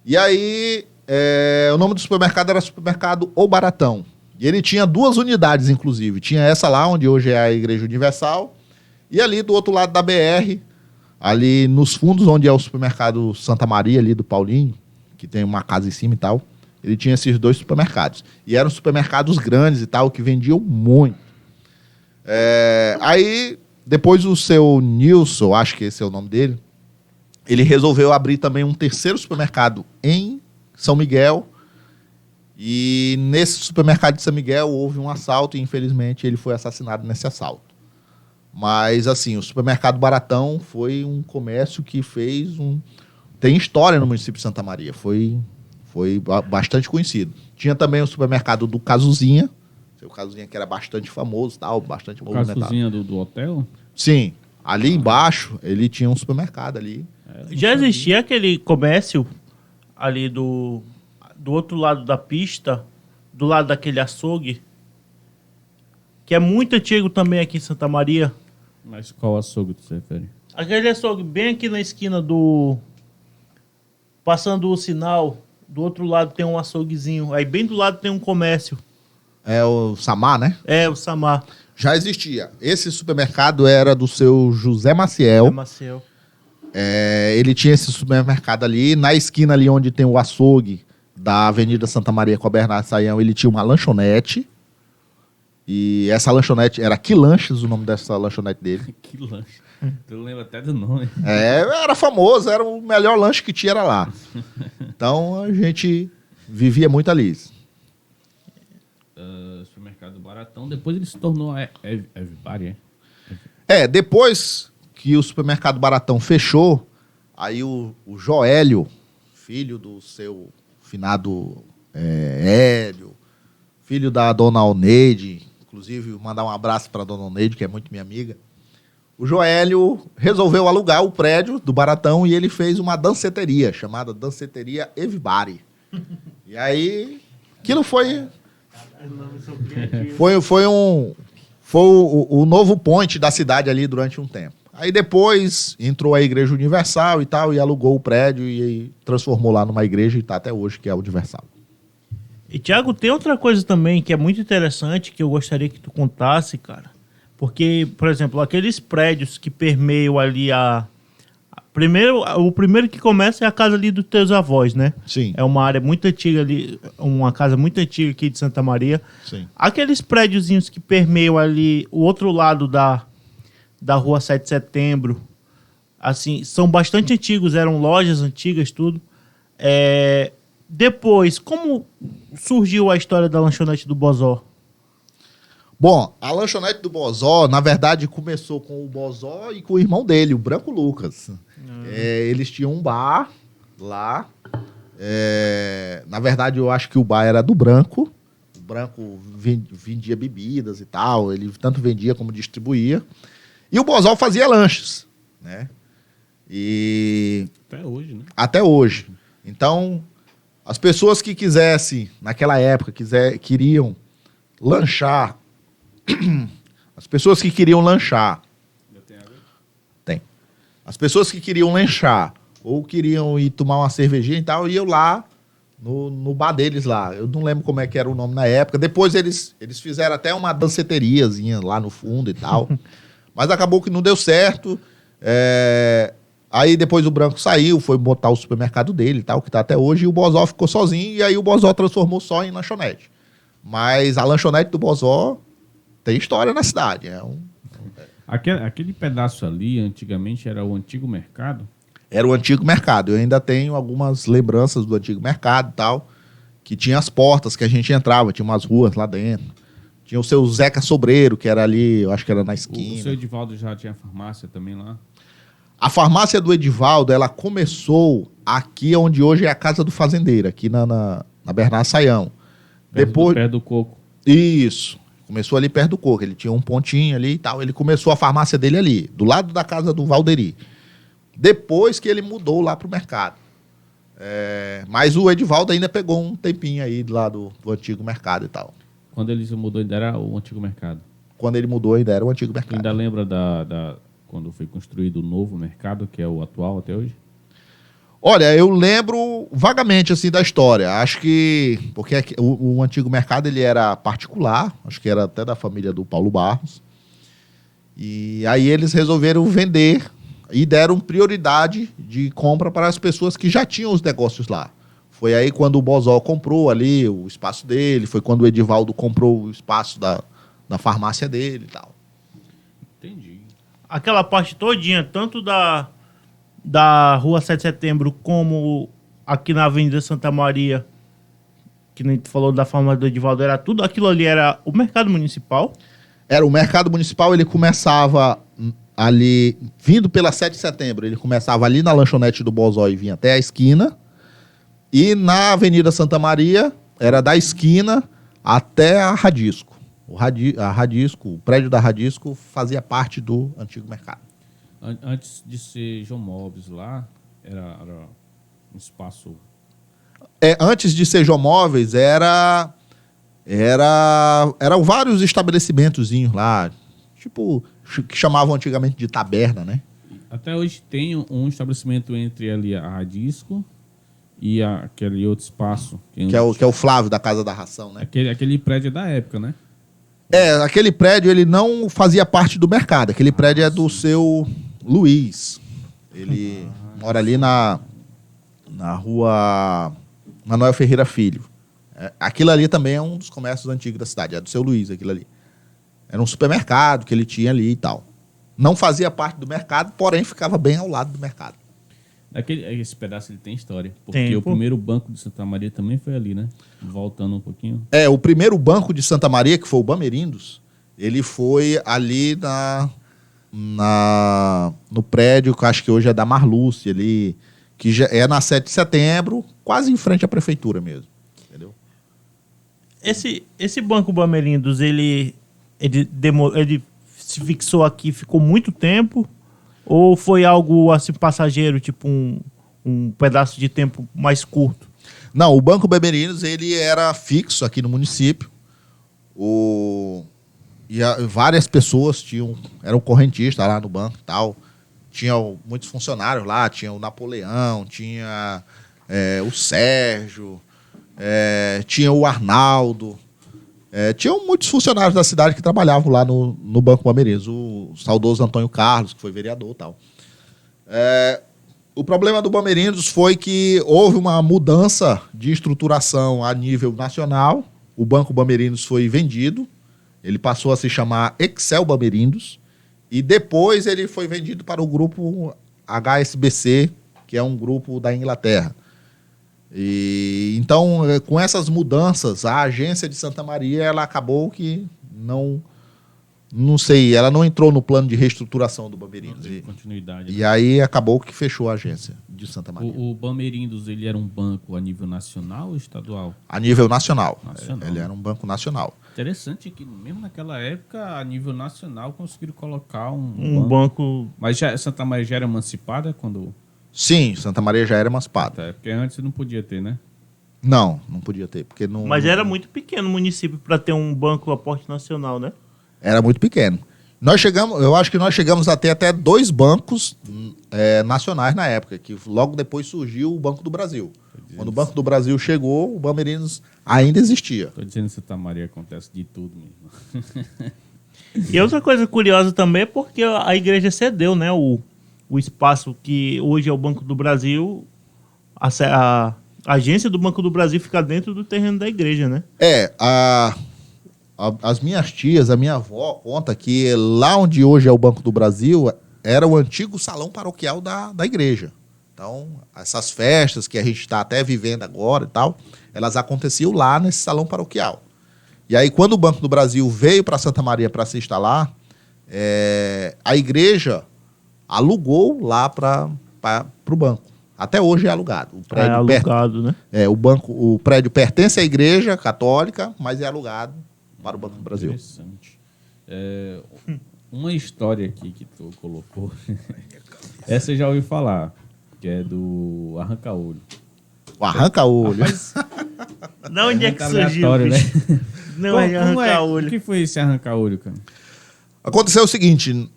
E aí, o nome do supermercado era Supermercado O Baratão. E ele tinha 2 unidades, inclusive. Tinha essa lá, onde hoje é a Igreja Universal, e ali do outro lado da BR, ali nos fundos, onde é o supermercado Santa Maria, ali do Paulinho, que tem uma casa em cima e tal, ele tinha esses 2 supermercados. E eram supermercados grandes e tal, que vendiam muito. Aí, depois o seu Nilson, acho que esse é o nome dele, ele resolveu abrir também um 3º supermercado em São Miguel. E nesse supermercado de São Miguel houve um assalto e, infelizmente, ele foi assassinado nesse assalto. Mas, assim, o Supermercado Baratão foi um comércio que tem história no município de Santa Maria. Foi bastante conhecido. Tinha também o supermercado do Casuzinha. O Casuzinha que era bastante famoso, tal, bastante movimentado. Casuzinha do hotel? Sim. Ali embaixo, ele tinha um supermercado ali. Já existia aquele comércio ali do outro lado da pista, do lado daquele açougue, que é muito antigo também aqui em Santa Maria. Mas qual açougue tu se refere? Aquele açougue bem aqui na esquina passando o sinal, do outro lado tem um açouguezinho, aí bem do lado tem um comércio. É o Samar, né? É, o Samar. Já existia. Esse supermercado era do seu José Maciel. Maciel. Ele tinha esse supermercado ali. Na esquina ali onde tem o açougue da Avenida Santa Maria com a Bernardo Saião, ele tinha uma lanchonete. E essa lanchonete era Quilanches, o nome dessa lanchonete dele. Que lanche. Tu lembra até do nome. Era famoso, era o melhor lanche que tinha era lá. Então a gente vivia muito ali. Supermercado Baratão, depois ele se tornou Everybody, é? Depois que o Supermercado Baratão fechou, aí o Joélio, filho do seu finado Hélio, filho da dona Alneide, inclusive mandar um abraço para a dona Alneide, que é muito minha amiga, o Joélio resolveu alugar o prédio do Baratão e ele fez uma danceteria, chamada Danceteria Everybody. E aí, aquilo foi o novo point da cidade ali durante um tempo. Aí depois entrou a Igreja Universal e tal, e alugou o prédio e transformou lá numa igreja e está até hoje, que é a Universal. E, Thiago, tem outra coisa também que é muito interessante que eu gostaria que tu contasse, cara. Porque, por exemplo, aqueles prédios que permeiam ali o primeiro que começa é a casa ali dos teus avós, né? Sim. É uma área muito antiga ali, uma casa muito antiga aqui de Santa Maria. Sim. Aqueles prédiozinhos que permeiam ali o outro lado da rua 7 de Setembro, assim, são bastante antigos, eram lojas antigas, tudo. Depois, como surgiu a história da lanchonete do Bozó? Bom, a lanchonete do Bozó, na verdade, começou com o Bozó e com o irmão dele, o Branco Lucas. Eles tinham um bar lá. Na verdade, eu acho que o bar era do Branco. O Branco vendia bebidas e tal. Ele tanto vendia como distribuía. E o Bozó fazia lanches, né? E até hoje, né? Até hoje. Então, as pessoas que quisessem, naquela época, queriam lanchar. As pessoas que queriam lanchar. Tem. As pessoas que queriam lanchar ou queriam ir tomar uma cervejinha e tal, iam lá no bar deles lá. Eu não lembro como é que era o nome na época. Depois eles fizeram até uma danceteriazinha lá no fundo e tal. Mas acabou que não deu certo. Aí depois o Branco saiu, foi botar o supermercado dele e tal, que tá até hoje, e o Bozó ficou sozinho, e aí o Bozó transformou só em lanchonete. Mas a lanchonete do Bozó tem história na cidade. Aquele pedaço ali, antigamente, era o antigo mercado? Era o antigo mercado. Eu ainda tenho algumas lembranças do antigo mercado e tal, que tinha as portas que a gente entrava, tinha umas ruas lá dentro. Tinha o seu Zeca Sobreiro, que era ali, eu acho que era na O esquina. seu Edivaldo já tinha farmácia também lá? A farmácia do Edivaldo, ela começou aqui onde hoje é a Casa do Fazendeiro, aqui na Bernardo Saião. Perto do Coco. Isso. Começou ali perto do Coco. Ele tinha um pontinho ali e tal. Ele começou a farmácia dele ali, do lado da casa do Valderi. Depois que ele mudou lá pro mercado. Mas o Edivaldo ainda pegou um tempinho aí lá do antigo mercado e tal. Quando ele se mudou, ainda era o antigo mercado. Quando ele mudou, ainda era o antigo Você mercado. ainda lembra quando foi construído o novo mercado, que é o atual até hoje? Olha, eu lembro vagamente assim da história. Acho que porque o antigo mercado ele era particular, acho que era até da família do Paulo Barros. E aí eles resolveram vender e deram prioridade de compra para as pessoas que já tinham os negócios lá. Foi aí quando o Bozó comprou ali o espaço dele, foi quando o Edivaldo comprou o espaço da farmácia dele e tal. Entendi. Aquela parte todinha, tanto da Rua 7 de Setembro como aqui na Avenida Santa Maria, que nem tu falou da farmácia do Edivaldo, era tudo, aquilo ali era o mercado municipal? Era o mercado municipal, ele começava ali, vindo pela 7 de setembro, ele começava ali na lanchonete do Bozó e vinha até a esquina. E na Avenida Santa Maria, era da esquina até a Radisco. O prédio da Radisco fazia parte do antigo mercado. Antes de ser João Móveis lá, era um espaço... Antes de ser João Móveis, eram vários estabelecimentozinhos lá, tipo, que chamavam antigamente de taberna, né? Até hoje tem um estabelecimento entre ali a Radisco e aquele outro espaço. Que é o Flávio, da Casa da Ração, né? Aquele prédio é da época, né? Aquele prédio, ele não fazia parte do mercado. Aquele prédio é do seu Luiz. Ele mora ali na rua Manuel Ferreira Filho. Aquilo ali também é um dos comércios antigos da cidade. É do seu Luiz, aquilo ali. Era um supermercado que ele tinha ali e tal. Não fazia parte do mercado, porém ficava bem ao lado do mercado. Esse pedaço ele tem história. Porque o primeiro banco de Santa Maria também foi ali, né? Voltando um pouquinho. O primeiro banco de Santa Maria, que foi o Bamerindos, ele foi ali no prédio que eu acho que hoje é da Marluce, ali, que já é na 7 de setembro, quase em frente à prefeitura mesmo. Entendeu? Esse banco Bamerindos, ele se fixou aqui, ficou muito tempo? Ou foi algo assim passageiro, tipo um pedaço de tempo mais curto? Não, o Banco Bamerindos, ele era fixo aqui no município. Várias pessoas eram correntistas lá no banco e tal. Tinham muitos funcionários lá, tinha o Napoleão, tinha o Sérgio, tinha o Arnaldo. Tinham muitos funcionários da cidade que trabalhavam lá no Banco Bamerindos. O saudoso Antônio Carlos, que foi vereador e tal. O problema do Bamerindos foi que houve uma mudança de estruturação a nível nacional. O Banco Bamerindos foi vendido. Ele passou a se chamar Excel Bamerindos. E depois ele foi vendido para o grupo HSBC, que é um grupo da Inglaterra. Então, com essas mudanças, a agência de Santa Maria, ela acabou que não sei, ela não entrou no plano de reestruturação do Bamerindos. Continuidade. E aí acabou que fechou a agência de Santa Maria. O Bamerindos, ele era um banco a nível nacional ou estadual? A nível nacional. Ele Né? era um banco nacional. Interessante que mesmo naquela época, a nível nacional, conseguiram colocar Um banco... Mas Santa Maria já era emancipada quando... Sim, Santa Maria já era emancipada. Porque antes não podia ter, né? Não podia ter. Porque Mas era muito pequeno o município para ter um banco a porte nacional, né? Era muito pequeno. Eu acho que nós chegamos a ter até 2 bancos nacionais na época, que logo depois surgiu o Banco do Brasil. Quando o Banco do Brasil chegou, o Bamerindos ainda existia. Estou dizendo que em Santa Maria acontece de tudo mesmo. E outra coisa curiosa também é porque a igreja cedeu, né, o espaço que hoje é o Banco do Brasil, a agência do Banco do Brasil fica dentro do terreno da igreja, né? as minhas tias, a minha avó conta que lá onde hoje é o Banco do Brasil era o antigo salão paroquial da igreja. Então, essas festas que a gente está até vivendo agora e tal, elas aconteciam lá nesse salão paroquial. E aí, quando o Banco do Brasil veio para Santa Maria para se instalar, a igreja alugou lá para o banco. Até hoje é alugado. O prédio alugado, né? O prédio pertence à igreja católica, mas é alugado para o Banco do Brasil. Interessante. Uma história aqui que tu colocou, essa eu já ouvi falar, que é do arranca-olho. O arranca-olho. Não, onde é que surgiu? Aleatório, né? Não é arranca-olho. O que foi esse arranca-olho, cara? Aconteceu o seguinte,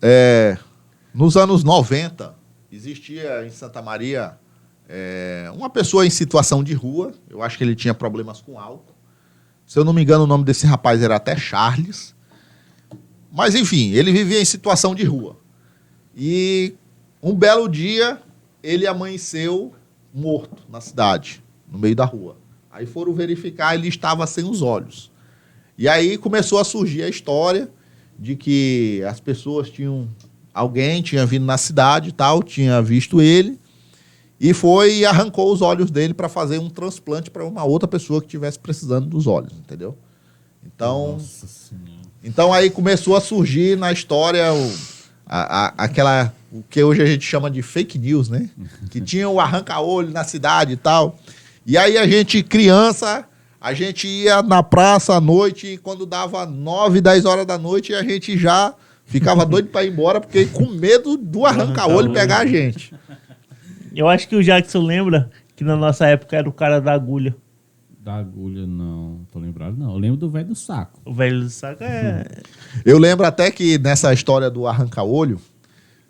nos anos 90, existia em Santa Maria uma pessoa em situação de rua, eu acho que ele tinha problemas com álcool. Se eu não me engano, o nome desse rapaz era até Charles. Mas, enfim, ele vivia em situação de rua. E um belo dia, ele amanheceu morto na cidade, no meio da rua. Aí foram verificar, ele estava sem os olhos. E aí começou a surgir a história de que as pessoas alguém tinha vindo na cidade e tal, tinha visto ele, e foi e arrancou os olhos dele para fazer um transplante para uma outra pessoa que estivesse precisando dos olhos, entendeu? Então aí começou a surgir na história o que hoje a gente chama de fake news, né? Que tinha o arranca-olho na cidade e tal. E aí a gente, criança, a gente ia na praça à noite e quando dava 9, 10 horas da noite a gente já ficava doido para ir embora porque com medo do arranca-olho pegar a gente. Eu acho que o Jackson lembra que na nossa época era o cara da agulha. Da agulha, não. Tô lembrado, não. Eu lembro do velho do saco. O velho do saco Eu lembro até que nessa história do arranca-olho,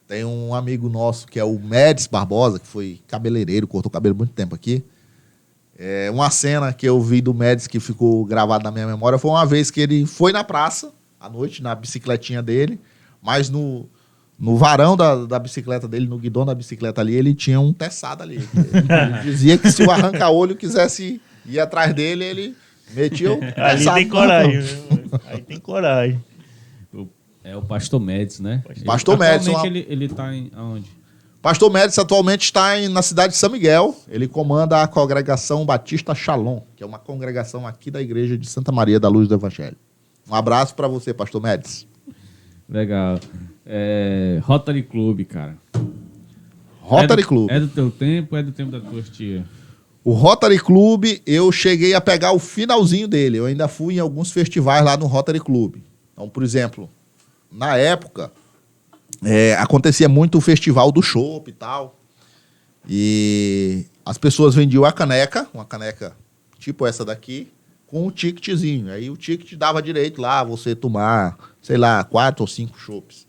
tem um amigo nosso que é o Médici Barbosa, que foi cabeleireiro, cortou o cabelo muito tempo aqui. Uma cena que eu vi do Médici que ficou gravada na minha memória foi uma vez que ele foi na praça, à noite, na bicicletinha dele, mas no varão da bicicleta dele, no guidão da bicicleta ali, ele tinha um teçado ali. Ele dizia que se o arranca-olho quisesse ir atrás dele, ele metia o teçado. Ali tem coragem. Aí tem coragem. É o Pastor Médici, né? Pastor Médici. Atualmente ele tá aonde? Pastor Médici atualmente está na cidade de São Miguel. Ele comanda a congregação Batista Shalom, que é uma congregação aqui da igreja de Santa Maria da Luz do Evangelho. Um abraço para você, Pastor Médici. Legal. Rotary Club, cara. Rotary Club. É do teu tempo ou é do tempo da tua tia? O Rotary Club, eu cheguei a pegar o finalzinho dele. Eu ainda fui em alguns festivais lá no Rotary Club. Então, por exemplo, na época, acontecia muito o festival do chopp e tal. E as pessoas vendiam uma caneca tipo essa daqui, com um ticketzinho. Aí o ticket dava direito lá, você tomar, sei lá, 4 ou 5 chopps.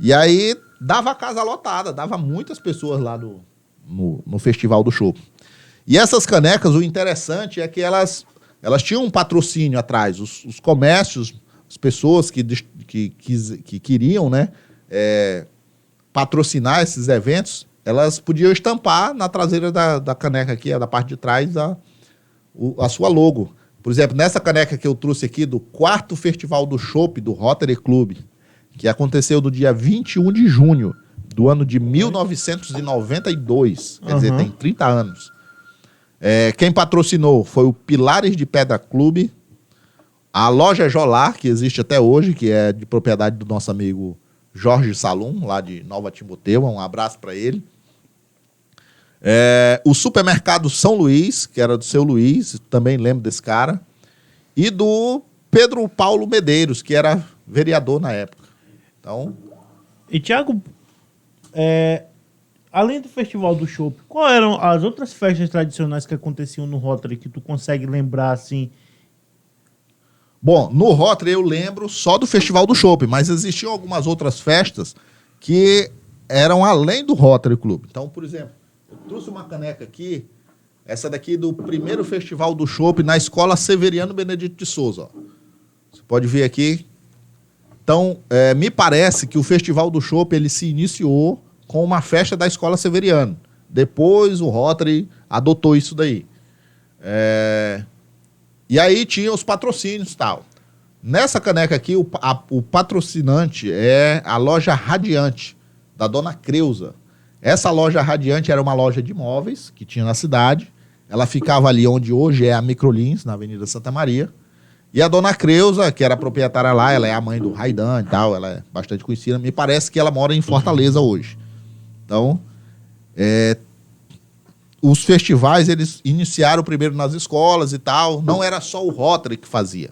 E aí dava a casa lotada, dava muitas pessoas lá no festival do chopp. E essas canecas, o interessante é que elas tinham um patrocínio atrás. Os comércios, as pessoas que queriam, né, patrocinar esses eventos, elas podiam estampar na traseira da caneca aqui, da parte de trás, a sua logo. Por exemplo, nessa caneca que eu trouxe aqui do 4º Festival do Chopp do Rotary Club, que aconteceu no dia 21 de junho do ano de 1992, quer dizer, tem 30 anos. Quem patrocinou foi o Pilares de Pedra Clube, a loja Jolar, que existe até hoje, que é de propriedade do nosso amigo Jorge Salum, lá de Nova Timoteu, um abraço para ele. O supermercado São Luís, que era do seu Luiz, também lembro desse cara, e do Pedro Paulo Medeiros, que era vereador na época. Então... E, Thiago, além do Festival do Chopp, quais eram as outras festas tradicionais que aconteciam no Rotary que tu consegue lembrar, assim? Bom, no Rotary eu lembro só do Festival do Chopp, mas existiam algumas outras festas que eram além do Rotary Club. Então, por exemplo, eu trouxe uma caneca aqui, essa daqui do primeiro Festival do Chopp na Escola Severiano Benedito de Souza. Ó. Você pode ver aqui. Então, me parece que o Festival do Chopp ele se iniciou com uma festa da Escola Severiano. Depois o Rotary adotou isso daí. E aí tinha os patrocínios e tal. Nessa caneca aqui, o patrocinante é a loja Radiante, da dona Creuza. Essa loja Radiante era uma loja de móveis que tinha na cidade. Ela ficava ali onde hoje é a Microlins, na Avenida Santa Maria. E a dona Creuza, que era proprietária lá, ela é a mãe do Raidan e tal, ela é bastante conhecida. Me parece que ela mora em Fortaleza hoje. Então, os festivais, eles iniciaram primeiro nas escolas e tal. Não era só o Rotary que fazia.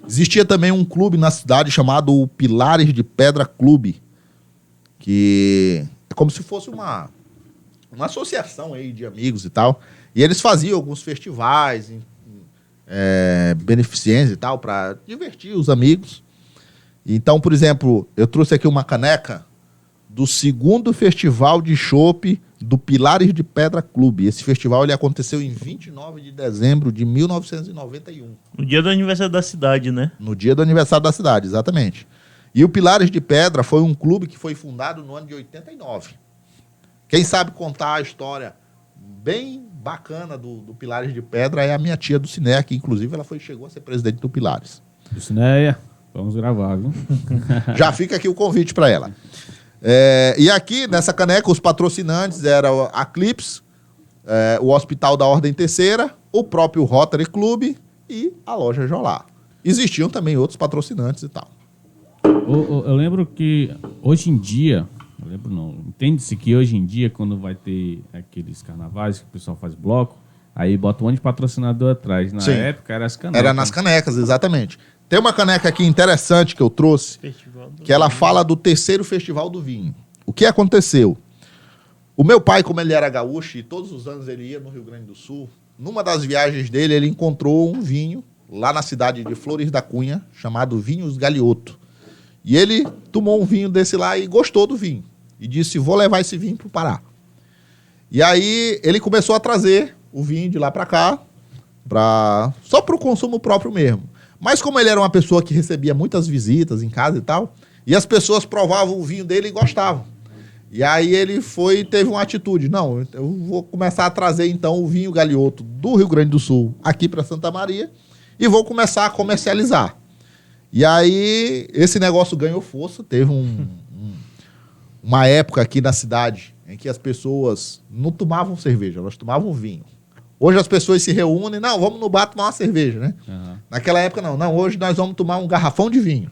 Existia também um clube na cidade chamado Pilares de Pedra Clube, que é como se fosse uma associação aí de amigos e tal. E eles faziam alguns festivais, beneficência e tal, para divertir os amigos. Então, por exemplo, eu trouxe aqui uma caneca do 2º Festival de Chopp do Pilares de Pedra Clube. Esse festival ele aconteceu em 29 de dezembro de 1991. No dia do aniversário da cidade, né? No dia do aniversário da cidade, exatamente. E o Pilares de Pedra foi um clube que foi fundado no ano de 89. Quem sabe contar a história bem bacana do Pilares de Pedra é a minha tia do Ciné, que inclusive ela chegou a ser presidente do Pilares. Do Cinéia, vamos gravar, viu? Já fica aqui o convite para ela. E aqui, nessa caneca, os patrocinantes eram a Clips, o Hospital da Ordem Terceira, o próprio Rotary Clube e a loja Jolá. Existiam também outros patrocinantes e tal. Eu lembro que hoje em dia, entende-se que hoje em dia, quando vai ter aqueles carnavais que o pessoal faz bloco, aí bota um monte de patrocinador atrás. Na época era as canecas. Era nas canecas, exatamente. Tem uma caneca aqui interessante que eu trouxe, que ela fala do 3º Festival do Vinho. O que aconteceu? O meu pai, como ele era gaúcho, e todos os anos ele ia no Rio Grande do Sul, numa das viagens dele, ele encontrou um vinho lá na cidade de Flores da Cunha, chamado Vinhos Galioto. E ele tomou um vinho desse lá e gostou do vinho. E disse, vou levar esse vinho para o Pará. E aí ele começou a trazer o vinho de lá para cá, só para o consumo próprio mesmo. Mas como ele era uma pessoa que recebia muitas visitas em casa e tal, e as pessoas provavam o vinho dele e gostavam. E aí ele teve uma atitude, não, eu vou começar a trazer então o vinho Galioto do Rio Grande do Sul aqui para Santa Maria e vou começar a comercializar. E aí esse negócio ganhou força, teve uma época aqui na cidade em que as pessoas não tomavam cerveja, elas tomavam vinho. Hoje as pessoas se reúnem, não, vamos no bar tomar uma cerveja, né? Uhum. Naquela época não, hoje nós vamos tomar um garrafão de vinho.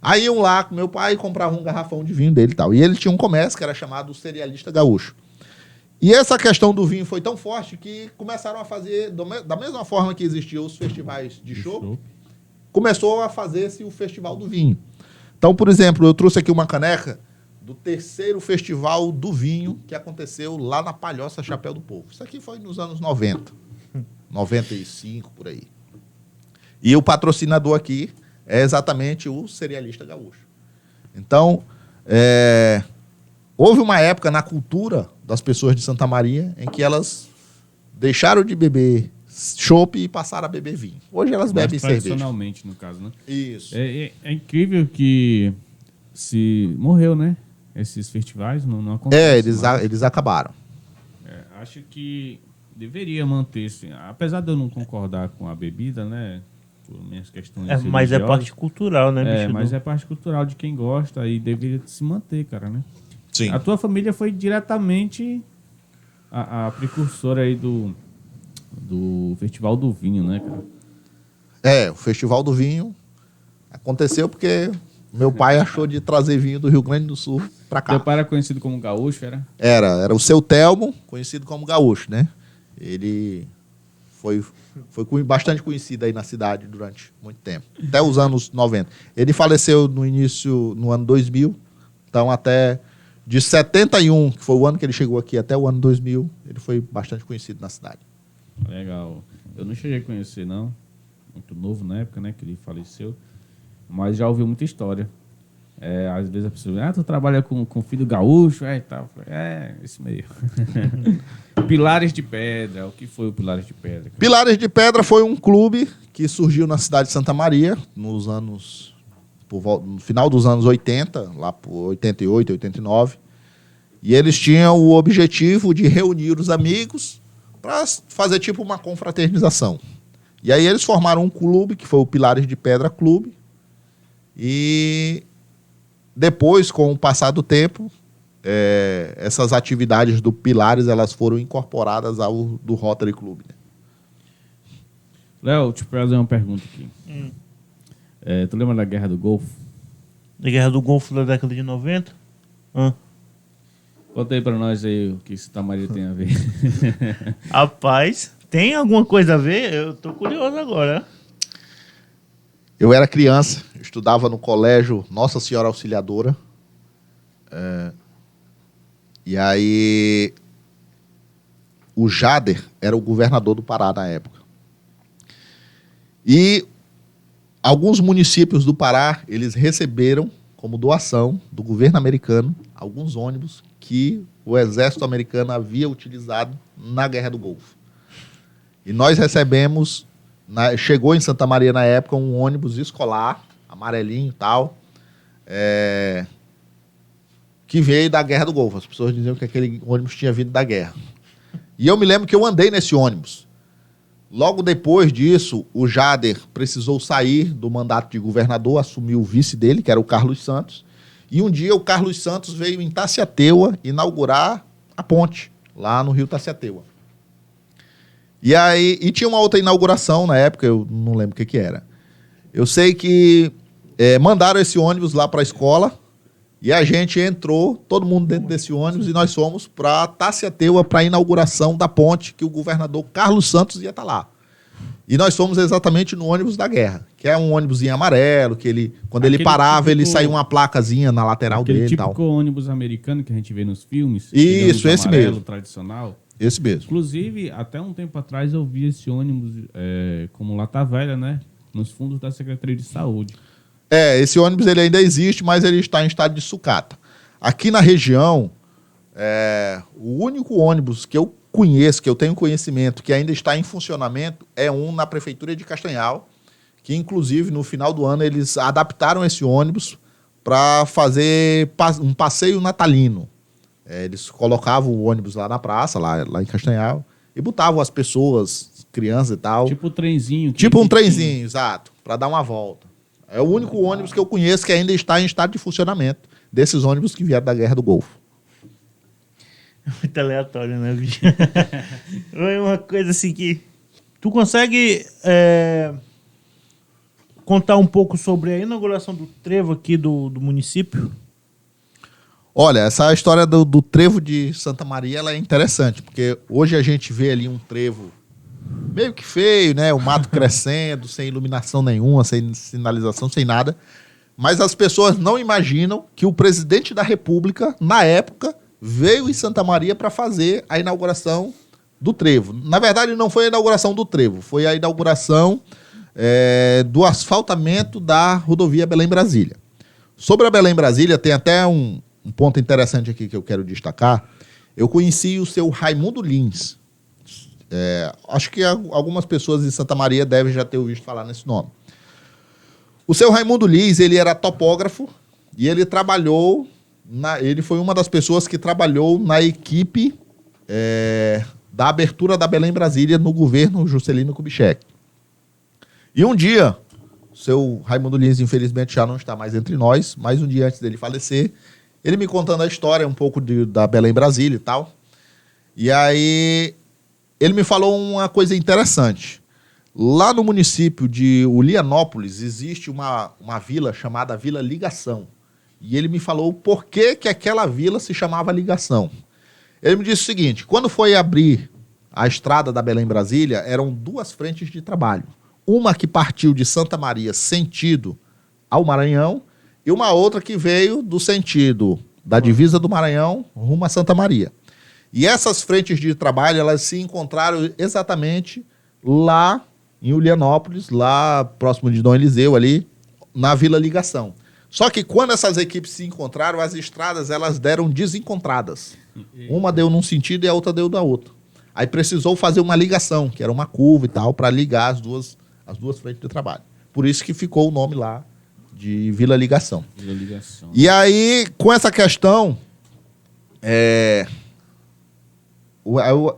Aí iam lá com meu pai e compravam um garrafão de vinho dele e tal. E ele tinha um comércio que era chamado Cerealista Gaúcho. E essa questão do vinho foi tão forte que começaram a fazer, da mesma forma que existiam os festivais de chopp, começou a fazer-se o Festival do Vinho. Então, por exemplo, eu trouxe aqui uma caneca do 3º Festival do Vinho, que aconteceu lá na Palhoça Chapéu do Povo. Isso aqui foi nos anos 90, 95, por aí. E o patrocinador aqui é exatamente o Cerealista Gaúcho. Então, houve uma época na cultura das pessoas de Santa Maria em que elas deixaram de beber chopp e passaram a beber vinho. Hoje elas bebem cerveja. Tradicionalmente, no caso, né? Isso. É incrível que se morreu, né? Esses festivais não acontecem. Eles acabaram. Acho que deveria manter-se. Apesar de eu não concordar com a bebida, né? Por minhas questões mas é parte cultural, né, bicho? Mas é parte cultural de quem gosta e deveria se manter, cara, né? Sim. A tua família foi diretamente a precursora aí do Festival do Vinho, né, cara? O Festival do Vinho aconteceu porque meu pai achou de trazer vinho do Rio Grande do Sul pra cá. Teu pai era conhecido como gaúcho, era? Era o seu Telmo, conhecido como gaúcho, né? Ele foi bastante conhecido aí na cidade durante muito tempo, até os anos 90. Ele faleceu no ano 2000, então até de 71, que foi o ano que ele chegou aqui, até o ano 2000, ele foi bastante conhecido na cidade. Legal. Eu não cheguei a conhecer, não. Muito novo na época, né, que ele faleceu. Mas já ouvi muita história. Às vezes a pessoa tu trabalha com filho gaúcho, e tal. Isso mesmo. Pilares de Pedra. O que foi o Pilares de Pedra? Pilares de Pedra foi um clube que surgiu na cidade de Santa Maria no final dos anos 80, lá por 88, 89. E eles tinham o objetivo de reunir os amigos para fazer tipo uma confraternização. E aí eles formaram um clube, que foi o Pilares de Pedra Clube, E depois, com o passar do tempo, essas atividades do Pilares elas foram incorporadas ao do Rotary Club. Né? Léo, deixa eu fazer uma pergunta aqui. Tu lembra da Guerra do Golfo? Da Guerra do Golfo da década de 90? Conta aí pra nós aí o que Santa Maria tem a ver. Rapaz, tem alguma coisa a ver? Eu tô curioso agora. Eu era criança, estudava no colégio Nossa Senhora Auxiliadora. E aí o Jader era o governador do Pará na época. E alguns municípios do Pará, eles receberam como doação do governo americano alguns ônibus que o exército americano havia utilizado na Guerra do Golfo. E nós recebemos, chegou em Santa Maria na época um ônibus escolar, amarelinho e tal, que veio da Guerra do Golfo. As pessoas diziam que aquele ônibus tinha vindo da guerra. E eu me lembro que eu andei nesse ônibus. Logo depois disso, o Jader precisou sair do mandato de governador, assumiu o vice dele, que era o Carlos Santos. E um dia o Carlos Santos veio em Taciateua inaugurar a ponte, lá no Rio Taciateua. E tinha uma outra inauguração na época, eu não lembro o que era. Eu sei que mandaram esse ônibus lá para a escola e a gente entrou, todo mundo dentro desse ônibus, e nós fomos para Taciateua para a inauguração da ponte que o governador Carlos Santos ia estar lá. E nós fomos exatamente no ônibus da guerra, que é um ônibus em amarelo, que quando ele parava, ele saía uma placazinha na lateral dele e tal. Aquele típico ônibus americano que a gente vê nos filmes. Isso, esse mesmo. Tradicional. Esse mesmo. Inclusive, até um tempo atrás eu vi esse ônibus como Lata Velha, né? Nos fundos da Secretaria de Saúde. Esse ônibus ele ainda existe, mas ele está em estado de sucata. Aqui na região, o único ônibus que eu conheço, que eu tenho conhecimento, que ainda está em funcionamento, é um na Prefeitura de Castanhal, que inclusive no final do ano eles adaptaram esse ônibus para fazer um passeio natalino. Eles colocavam o ônibus lá na praça, lá em Castanhal, e botavam as pessoas, crianças e tal. Tipo um trenzinho. Tipo um trenzinho, exato, para dar uma volta. É o único ônibus que eu conheço que ainda está em estado de funcionamento, desses ônibus que vieram da Guerra do Golfo. Muito aleatório, né, bicho? Foi uma coisa assim que... Tu consegue contar um pouco sobre a inauguração do trevo aqui do município? Olha, essa história do trevo de Santa Maria ela é interessante, porque hoje a gente vê ali um trevo meio que feio, né? O mato crescendo, sem iluminação nenhuma, sem sinalização, sem nada. Mas as pessoas não imaginam que o presidente da República, na época, veio em Santa Maria para fazer a inauguração do trevo. Na verdade, não foi a inauguração do trevo, foi a inauguração do asfaltamento da rodovia Belém-Brasília. Sobre a Belém-Brasília, tem até um ponto interessante aqui que eu quero destacar. Eu conheci o seu Raimundo Lins. Acho que algumas pessoas em Santa Maria devem já ter ouvido falar nesse nome. O seu Raimundo Lins, ele era topógrafo e ele trabalhou, ele foi uma das pessoas que trabalhou na equipe da abertura da Belém-Brasília no governo Juscelino Kubitschek. E um dia, o seu Raimundo Lins, infelizmente, já não está mais entre nós, mas um dia antes dele falecer, ele me contando a história um pouco da Belém-Brasília e tal. E aí ele me falou uma coisa interessante. Lá no município de Ulianópolis existe uma vila chamada Vila Ligação. E ele me falou por que aquela vila se chamava Ligação. Ele me disse o seguinte: quando foi abrir a estrada da Belém-Brasília, eram duas frentes de trabalho. Uma que partiu de Santa Maria sentido ao Maranhão e uma outra que veio do sentido da divisa do Maranhão rumo a Santa Maria. E essas frentes de trabalho, elas se encontraram exatamente lá em Ulianópolis, lá próximo de Dom Eliseu, ali na Vila Ligação. Só que quando essas equipes se encontraram, as estradas elas deram desencontradas. Uma deu num sentido e a outra deu da outra. Aí precisou fazer uma ligação, que era uma curva e tal, para ligar as duas frentes de trabalho. Por isso que ficou o nome lá de Vila Ligação. Vila Ligação. E aí, com essa questão,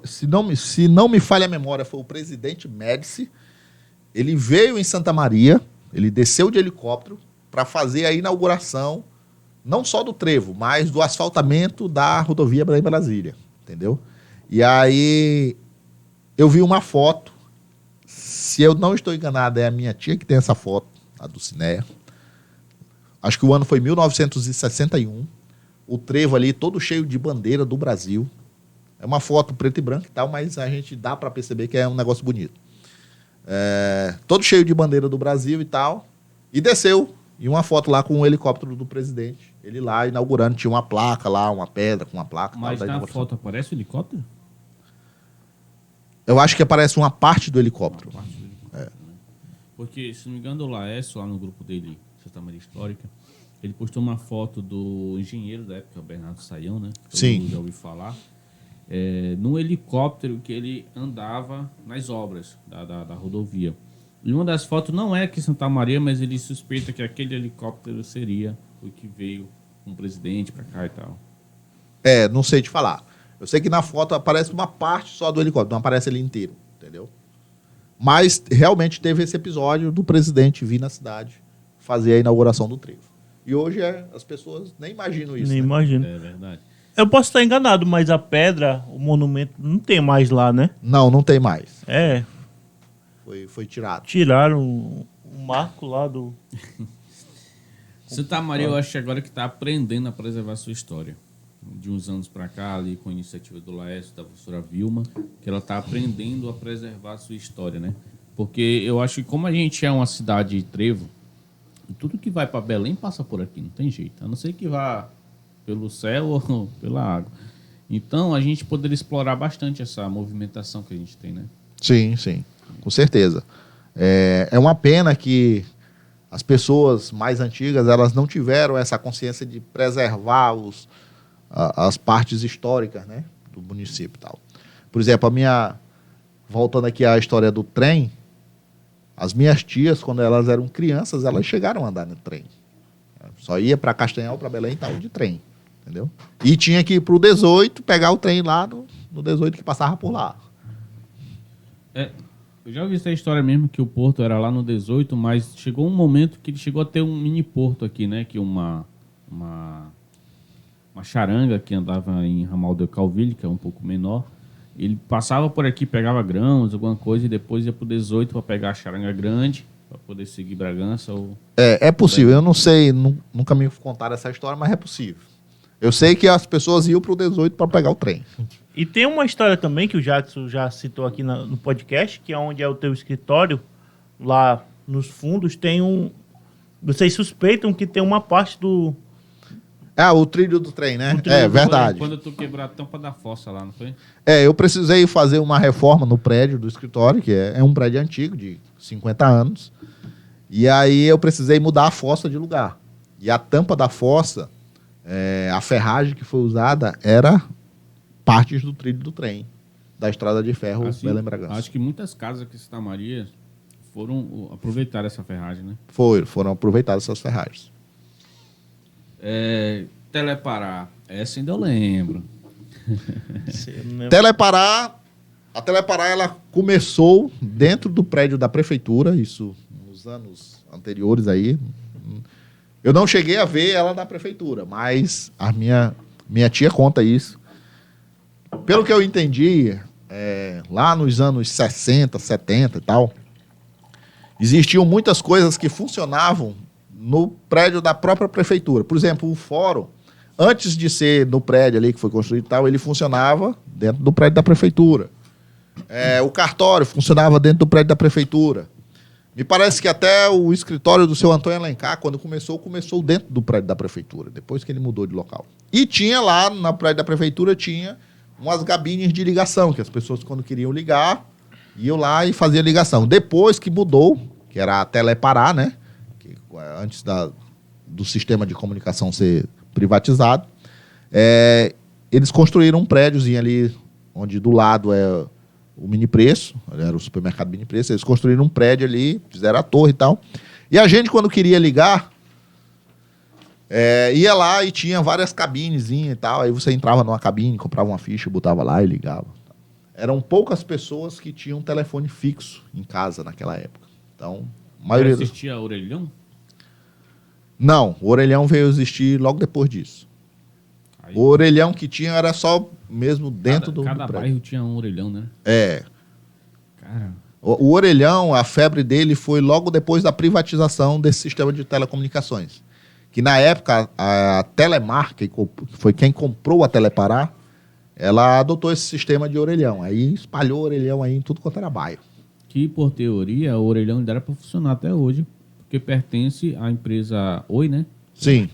se não me falha a memória, foi o presidente Médici. Ele veio em Santa Maria, ele desceu de helicóptero para fazer a inauguração, não só do trevo, mas do asfaltamento da rodovia Belém-Brasília, entendeu? E aí eu vi uma foto, se eu não estou enganado, é a minha tia que tem essa foto, a do Cineia. Acho que o ano foi 1961, o trevo ali todo cheio de bandeira do Brasil. É uma foto preto e branco e tal, mas a gente dá para perceber que é um negócio bonito. Todo cheio de bandeira do Brasil e tal, e desceu. E uma foto lá com o helicóptero do presidente. Ele lá inaugurando, tinha uma placa lá, uma pedra com uma placa. Mas tal, na foto aparece o helicóptero? Eu acho que aparece uma parte do helicóptero. Uma parte do helicóptero, né? Porque, se não me engano, o Laércio, lá no grupo dele, Santa Maria Histórica, ele postou uma foto do engenheiro da época, o Bernardo Saião, né? Sim. Eu já ouvi falar. Num helicóptero que ele andava nas obras da rodovia. E uma das fotos não é aqui em Santa Maria, mas ele suspeita que aquele helicóptero seria o que veio com o presidente para cá e tal. Não sei te falar. Eu sei que na foto aparece uma parte só do helicóptero, não aparece ele inteiro, entendeu? Mas realmente teve esse episódio do presidente vir na cidade fazer a inauguração do trevo. E hoje as pessoas nem imaginam isso. Nem né? imagino. É verdade. Eu posso estar enganado, mas a pedra, o monumento, não tem mais lá, né? Não tem mais. Foi tirado. Tiraram o marco lá do... Santa Maria, eu acho que agora que está aprendendo a preservar a sua história. De uns anos para cá, ali com a iniciativa do Laércio, da professora Vilma, que ela está aprendendo a preservar a sua história, né? Porque eu acho que como a gente é uma cidade de trevo, tudo que vai para Belém passa por aqui, não tem jeito. A não ser que vá pelo céu ou pela água. Então, a gente poderia explorar bastante essa movimentação que a gente tem, né? Sim, com certeza. É uma pena que as pessoas mais antigas elas não tiveram essa consciência de preservar as partes históricas, né, do município e tal. Por exemplo, voltando aqui à história do trem, as minhas tias, quando elas eram crianças, elas chegaram a andar no trem. Só ia para Castanhal, para Belém e tal, de trem, entendeu? E tinha que ir para o 18, pegar o trem lá no 18 que passava por lá. Eu já ouvi essa história mesmo, que o porto era lá no 18, mas chegou um momento que ele chegou a ter um mini porto aqui, né? Que uma charanga que andava em Ramal de Calvilho, que é um pouco menor. Ele passava por aqui, pegava grãos, alguma coisa, e depois ia pro 18 para pegar a charanga grande, para poder seguir Bragança. É possível, eu não sei, nunca me contaram essa história, mas é possível. Eu sei que as pessoas iam pro 18 para pegar o trem. E tem uma história também que o Jackson já citou aqui no podcast, que é onde é o teu escritório, lá nos fundos, tem um... Vocês suspeitam que tem uma parte do... O trilho do trem, né? Trilho Verdade. Quando tu quebrou a tampa da fossa lá, não foi? Eu precisei fazer uma reforma no prédio do escritório, que é um prédio antigo, de 50 anos. E aí eu precisei mudar a fossa de lugar. E a tampa da fossa, a ferragem que foi usada era partes do trilho do trem, da estrada de ferro Belém-Bragança. Acho que muitas casas aqui em Santa Maria foram aproveitar essa ferragem, né? Foram aproveitadas essas ferragens. Telepará, essa ainda eu lembro. A Telepará ela começou dentro do prédio da prefeitura, isso nos anos anteriores aí. Eu não cheguei a ver ela na prefeitura, mas a minha tia conta isso. Pelo que eu entendi, lá nos anos 60, 70 e tal, existiam muitas coisas que funcionavam no prédio da própria prefeitura. Por exemplo, o fórum, antes de ser no prédio ali que foi construído e tal, ele funcionava dentro do prédio da prefeitura. O cartório funcionava dentro do prédio da prefeitura. Me parece que até o escritório do seu Antônio Alencar, quando começou dentro do prédio da prefeitura, depois que ele mudou de local. E tinha lá, na prédio da prefeitura, tinha umas gabines de ligação, que as pessoas, quando queriam ligar, iam lá e faziam ligação. Depois que mudou, que era a Telepará, né? Antes do sistema de comunicação ser privatizado, eles construíram um prédiozinho ali, onde do lado é o Mini Preço, era o supermercado Mini Preço, eles construíram um prédio ali, fizeram a torre e tal. E a gente, quando queria ligar, ia lá e tinha várias cabinezinhas e tal, aí você entrava numa cabine, comprava uma ficha, botava lá e ligava. Eram poucas pessoas que tinham telefone fixo em casa naquela época. Então, a maioria... Você assistia a Orelhão? Não, o orelhão veio existir logo depois disso. Aí, O orelhão que tinha era só mesmo dentro do cada prédio. bairro tinha um orelhão, né? É. Cara, O orelhão, a febre dele foi logo depois da privatização desse sistema de telecomunicações. Que na época, a Telemar, que foi quem comprou a Telepará, ela adotou esse sistema de orelhão. Aí espalhou o orelhão aí em tudo quanto era bairro. que por teoria o orelhão ainda era para funcionar até hoje, porque pertence à empresa Oi, né? Sim.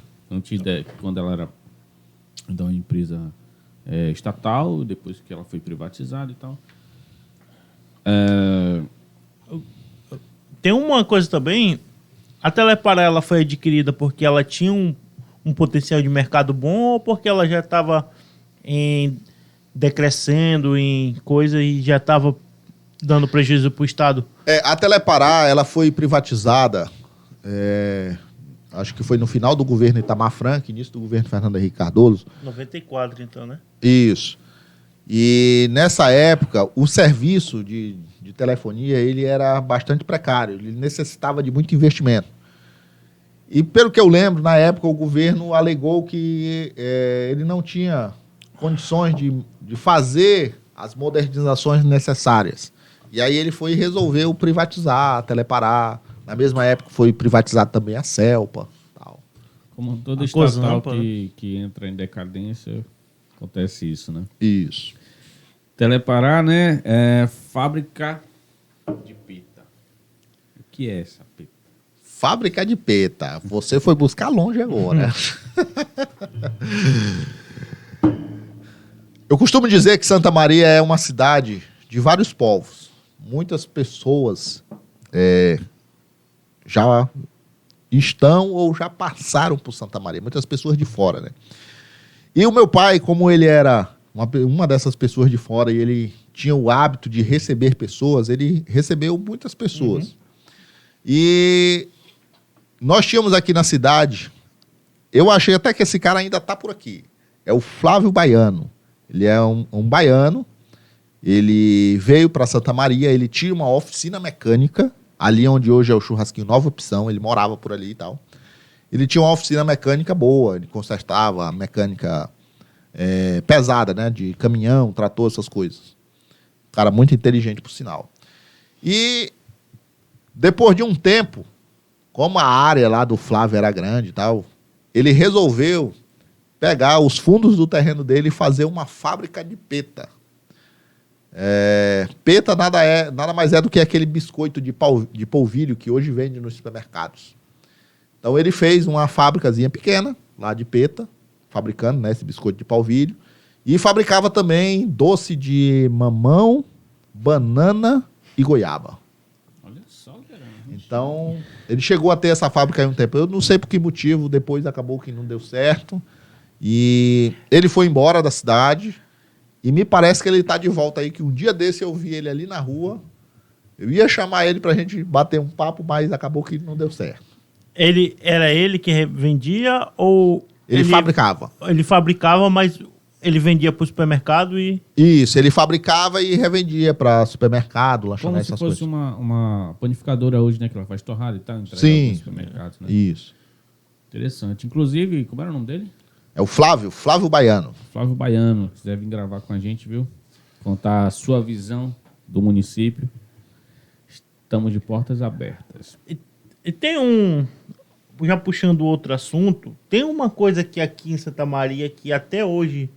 Quando ela era então, uma empresa estatal, depois que ela foi privatizada e tal. Tem uma coisa também, a Telepará ela foi adquirida porque ela tinha um potencial de mercado bom ou porque ela já estava decrescendo em coisa e já estava dando prejuízo para o Estado? A Telepará, ela foi privatizada, acho que foi no final do governo Itamar Franco, início do governo Fernando Henrique Cardoso. 94, então, né? Isso. E nessa época, o serviço de telefonia ele era bastante precário, ele necessitava de muito investimento. E pelo que eu lembro, na época, o governo alegou que ele não tinha condições de fazer as modernizações necessárias. E aí ele foi e resolveu privatizar a Telepará. Na mesma época foi privatizado também a Celpa. Tal. Como toda A estatal Cozampa, que entra em decadência, acontece isso, né? Isso. Telepará, né? É fábrica de pita. O que é essa pita? Fábrica de peta. Você foi buscar longe agora. Eu costumo dizer que Santa Maria é uma cidade de vários povos. Muitas pessoas já estão ou já passaram por Santa Maria. Muitas pessoas de fora, né? E o meu pai, como ele era uma dessas pessoas de fora e ele tinha o hábito de receber pessoas, ele recebeu muitas pessoas. Uhum. E nós tínhamos aqui na cidade, eu achei até que esse cara ainda está por aqui, é o Flávio Baiano. Ele é um baiano, ele veio para Santa Maria, ele tinha uma oficina mecânica, ali onde hoje é o Churrasquinho Nova Opção, ele morava por ali e tal. Ele tinha uma oficina mecânica boa, ele consertava mecânica pesada, né, de caminhão, trator, essas coisas. Cara muito inteligente, por sinal. E depois de um tempo, como a área lá do Flávio era grande e tal, ele resolveu pegar os fundos do terreno dele e fazer uma fábrica de peta. Peta nada mais é do que aquele biscoito de polvilho que hoje vende nos supermercados. Então ele fez uma fábricazinha pequena, lá de peta, fabricando, né, esse biscoito de polvilho, e fabricava também doce de mamão, banana e goiaba. Olha só, cara. Então, ele chegou a ter essa fábrica aí um tempo. Eu não sei por que motivo, depois acabou que não deu certo. E ele foi embora da cidade. E me parece que ele está de volta aí, que um dia desse eu vi ele ali na rua. Eu ia chamar ele pra gente bater um papo, mas acabou que não deu certo. Era ele que vendia ou... Ele fabricava. Ele fabricava, mas ele vendia para o supermercado e... Isso, ele fabricava e revendia para supermercado, lanchonete, essas coisas. Como se fosse uma panificadora hoje, né? Que ela faz torrada e tal, entrega Sim, supermercados, né? Isso. Interessante. Inclusive, como era o nome dele? É o Flávio Baiano. Flávio Baiano. Se quiser vir gravar com a gente, viu? Contar a sua visão do município. Estamos de portas abertas. E tem já puxando outro assunto, tem uma coisa que aqui em Santa Maria que até hoje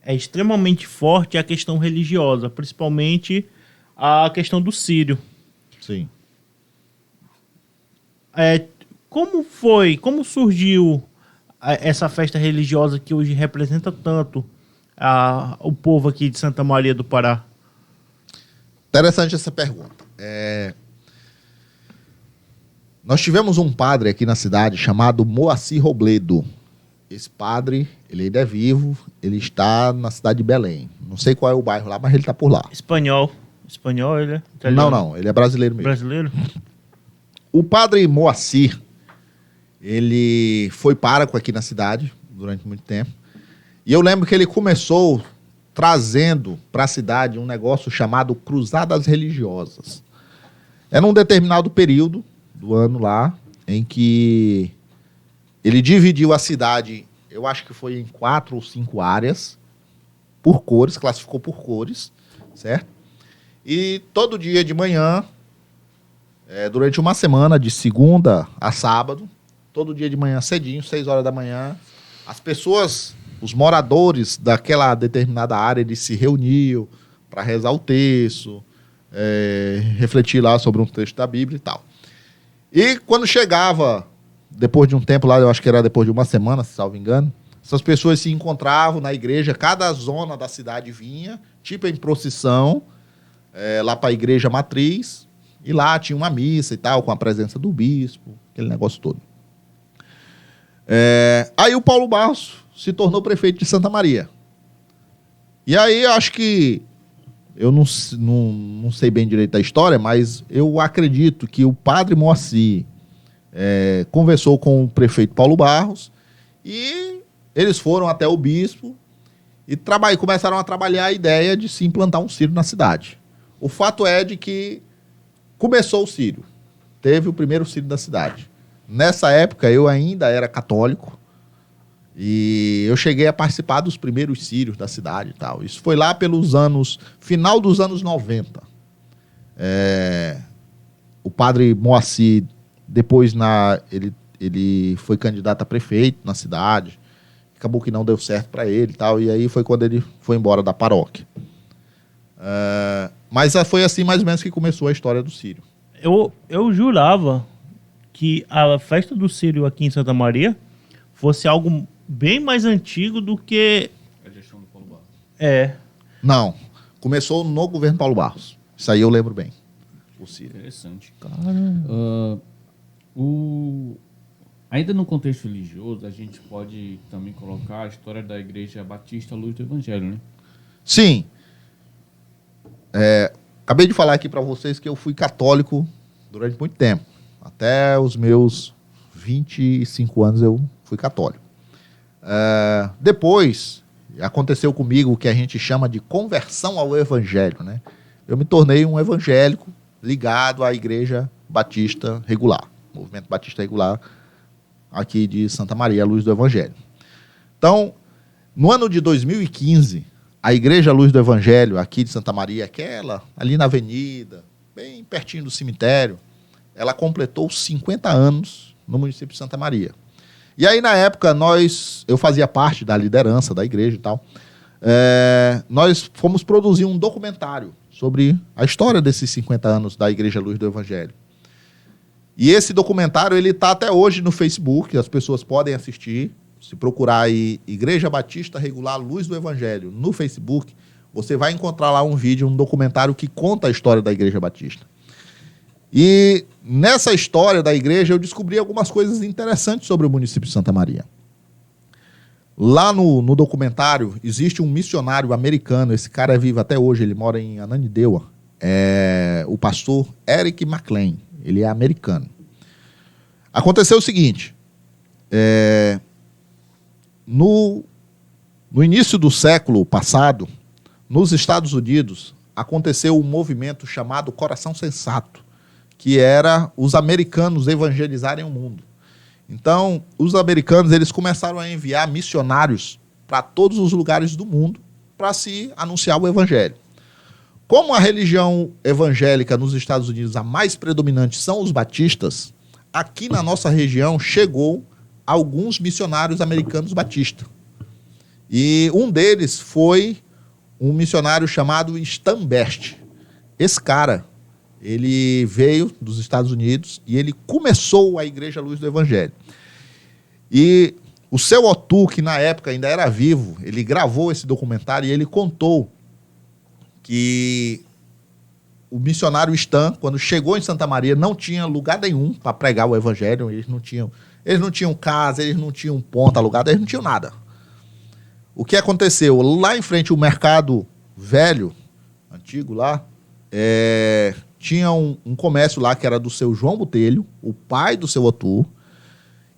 é extremamente forte, é a questão religiosa, principalmente a questão do Círio. Sim. Como surgiu essa festa religiosa que hoje representa tanto o povo aqui de Santa Maria do Pará? Interessante essa pergunta. Nós tivemos um padre aqui na cidade chamado Moacir Robledo. Esse padre, ele ainda é vivo, ele está na cidade de Belém. Não sei qual é o bairro lá, mas ele está por lá. Espanhol, ele é italiano? Não, ele é brasileiro mesmo. Brasileiro? O padre Moacir, ele foi pároco aqui na cidade durante muito tempo. E eu lembro que ele começou trazendo para a cidade um negócio chamado Cruzadas Religiosas. Era um determinado período do ano lá, em que ele dividiu a cidade, eu acho que foi em 4 ou 5 áreas, por cores, classificou por cores, certo? E todo dia de manhã, durante uma semana, de segunda a sábado, todo dia de manhã cedinho, 6 horas da manhã, as pessoas, os moradores daquela determinada área, eles se reuniam para rezar o texto, refletir lá sobre um texto da Bíblia e tal. E quando chegava, depois de um tempo lá, eu acho que era depois de uma semana, se salvo engano, essas pessoas se encontravam na igreja, cada zona da cidade vinha, tipo em procissão, lá para a igreja matriz, e lá tinha uma missa e tal, com a presença do bispo, aquele negócio todo. Aí o Paulo Barros se tornou prefeito de Santa Maria. E aí eu acho que, eu não sei bem direito da história, mas eu acredito que o padre Moacir conversou com o prefeito Paulo Barros e eles foram até o bispo e começaram a trabalhar a ideia de se implantar um círio na cidade. O fato é de que começou o círio. Teve o primeiro círio da cidade. Nessa época, eu ainda era católico e eu cheguei a participar dos primeiros círios da cidade e tal. Isso foi lá pelos final dos anos 90. O padre Moacir, depois ele foi candidato a prefeito na cidade. Acabou que não deu certo para ele e tal. E aí foi quando ele foi embora da paróquia. Mas foi assim mais ou menos que começou a história do círio. Eu jurava que a festa do círio aqui em Santa Maria fosse algo bem mais antigo do que... A gestão do Paulo Barros. Não. Começou no governo Paulo Barros. Isso aí eu lembro bem. O círio. Interessante. Caramba. Ainda no contexto religioso, a gente pode também colocar a história da Igreja Batista Luz do Evangelho, né? Sim. Acabei de falar aqui para vocês que eu fui católico durante muito tempo. Até os meus 25 anos eu fui católico. Depois, aconteceu comigo o que a gente chama de conversão ao Evangelho, né? Eu me tornei um evangélico ligado à Igreja Batista Regular, Movimento Batista Regular, aqui de Santa Maria, Luz do Evangelho. Então, no ano de 2015, a Igreja Luz do Evangelho, aqui de Santa Maria, aquela ali na avenida, bem pertinho do cemitério, ela completou 50 anos no município de Santa Maria. E aí, na época, eu fazia parte da liderança da igreja e tal, nós fomos produzir um documentário sobre a história desses 50 anos da Igreja Luz do Evangelho. E esse documentário, ele está até hoje no Facebook, as pessoas podem assistir. Se procurar aí Igreja Batista Regular Luz do Evangelho no Facebook, você vai encontrar lá um vídeo, um documentário que conta a história da Igreja Batista. E nessa história da igreja eu descobri algumas coisas interessantes sobre o município de Santa Maria. Lá no documentário existe um missionário americano, esse cara é vivo até hoje, ele mora em Ananindeua, o pastor Eric McLean, ele é americano. Aconteceu o seguinte, no início do século passado, nos Estados Unidos, aconteceu um movimento chamado Coração Sensato, que era os americanos evangelizarem o mundo. Então, os americanos eles começaram a enviar missionários para todos os lugares do mundo para se anunciar o evangelho. Como a religião evangélica nos Estados Unidos, a mais predominante são os batistas, aqui na nossa região chegou alguns missionários americanos batistas. E um deles foi um missionário chamado Stan Best. Esse cara, ele veio dos Estados Unidos e ele começou a Igreja Luz do Evangelho. E o seu Otu, que na época ainda era vivo, ele gravou esse documentário e ele contou que o missionário Stan, quando chegou em Santa Maria, não tinha lugar nenhum para pregar o Evangelho, eles não tinham casa, eles não tinham ponta alugada, eles não tinham nada. O que aconteceu? Lá em frente, o mercado velho, antigo lá, tinha um comércio lá que era do seu João Botelho, o pai do seu Otu,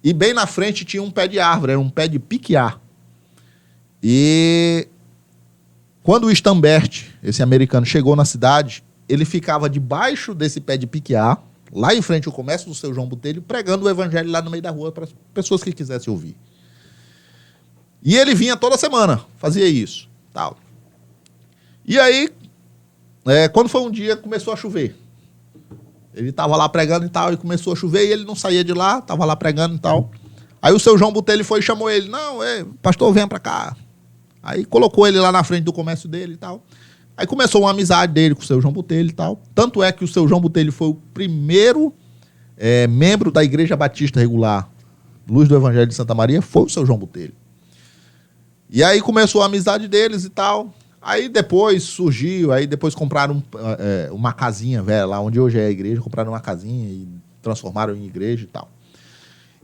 e bem na frente tinha um pé de árvore, era um pé de piquiá. E quando o Stambert, esse americano, chegou na cidade, ele ficava debaixo desse pé de piquiá, lá em frente ao comércio do seu João Botelho, pregando o evangelho lá no meio da rua para as pessoas que quisessem ouvir. E ele vinha toda semana, fazia isso. Tal. E aí, quando foi um dia, começou a chover. Ele estava lá pregando e tal, e começou a chover, e ele não saía de lá, estava lá pregando e tal. Aí o seu João Botelho foi e chamou ele. Não, pastor, venha para cá. Aí colocou ele lá na frente do comércio dele e tal. Aí começou uma amizade dele com o seu João Botelho e tal. Tanto é que o seu João Botelho foi o primeiro membro da Igreja Batista Regular Luz do Evangelho de Santa Maria, foi o seu João Botelho. E aí começou a amizade deles e tal. Aí depois surgiu, aí depois compraram uma casinha velha lá onde hoje é a igreja, compraram uma casinha e transformaram em igreja e tal.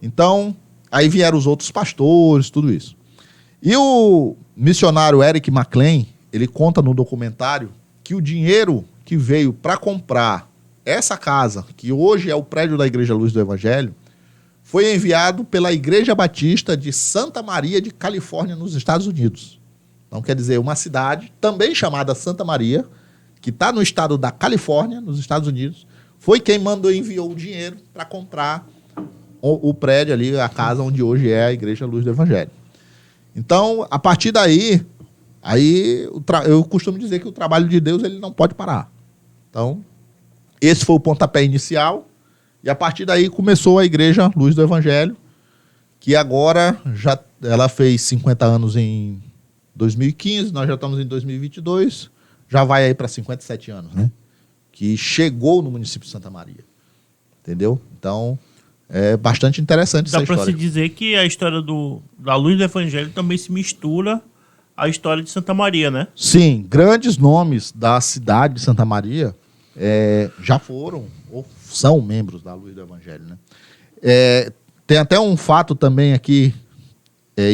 Então, aí vieram os outros pastores, tudo isso. E o missionário Eric McLean, ele conta no documentário que o dinheiro que veio para comprar essa casa, que hoje é o prédio da Igreja Luz do Evangelho, foi enviado pela Igreja Batista de Santa Maria de Califórnia, nos Estados Unidos. Então, quer dizer, uma cidade também chamada Santa Maria, que está no estado da Califórnia, nos Estados Unidos, foi quem enviou o dinheiro para comprar o prédio ali, a casa onde hoje é a Igreja Luz do Evangelho. Então, a partir daí, eu costumo dizer que o trabalho de Deus ele não pode parar. Então, esse foi o pontapé inicial, e a partir daí começou a Igreja Luz do Evangelho, que agora ela fez 50 anos em 2015, nós já estamos em 2022, já vai aí para 57 anos, né? Que chegou no município de Santa Maria. Entendeu? Então, é bastante interessante essa história. Dá para se dizer que a história da Luz do Evangelho também se mistura à história de Santa Maria, né? Sim, grandes nomes da cidade de Santa Maria já foram ou são membros da Luz do Evangelho, né? Tem até um fato também aqui,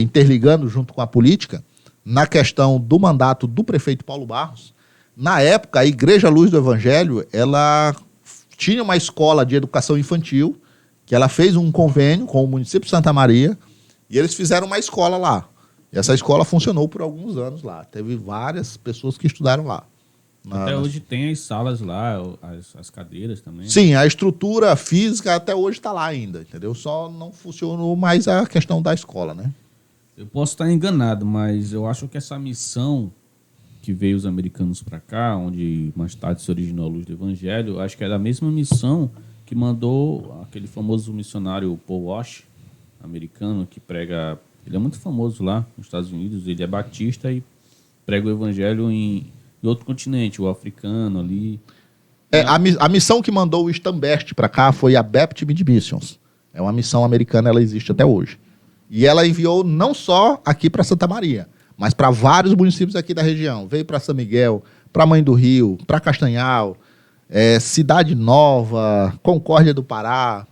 interligando junto com a política, na questão do mandato do prefeito Paulo Barros. Na época, a Igreja Luz do Evangelho, ela tinha uma escola de educação infantil, que ela fez um convênio com o município de Santa Maria, e eles fizeram uma escola lá. E essa escola funcionou por alguns anos lá. Teve várias pessoas que estudaram lá. Até hoje tem as salas lá, as cadeiras também. Sim, a estrutura física até hoje está lá ainda, entendeu? Só não funcionou mais a questão da escola, né? Eu posso estar enganado, mas eu acho que essa missão que veio os americanos para cá, onde mais tarde se originou a Luz do Evangelho, acho que é a mesma missão que mandou aquele famoso missionário Paul Wash, americano, que prega... Ele é muito famoso lá nos Estados Unidos, ele é batista e prega o Evangelho em outro continente, o africano ali. A missão que mandou o Stambest para cá foi a Baptist Mid Missions. É uma missão americana, ela existe até hoje. E ela enviou não só aqui para Santa Maria, mas para vários municípios aqui da região. Veio para São Miguel, para Mãe do Rio, para Castanhal, Cidade Nova, Concórdia do Pará.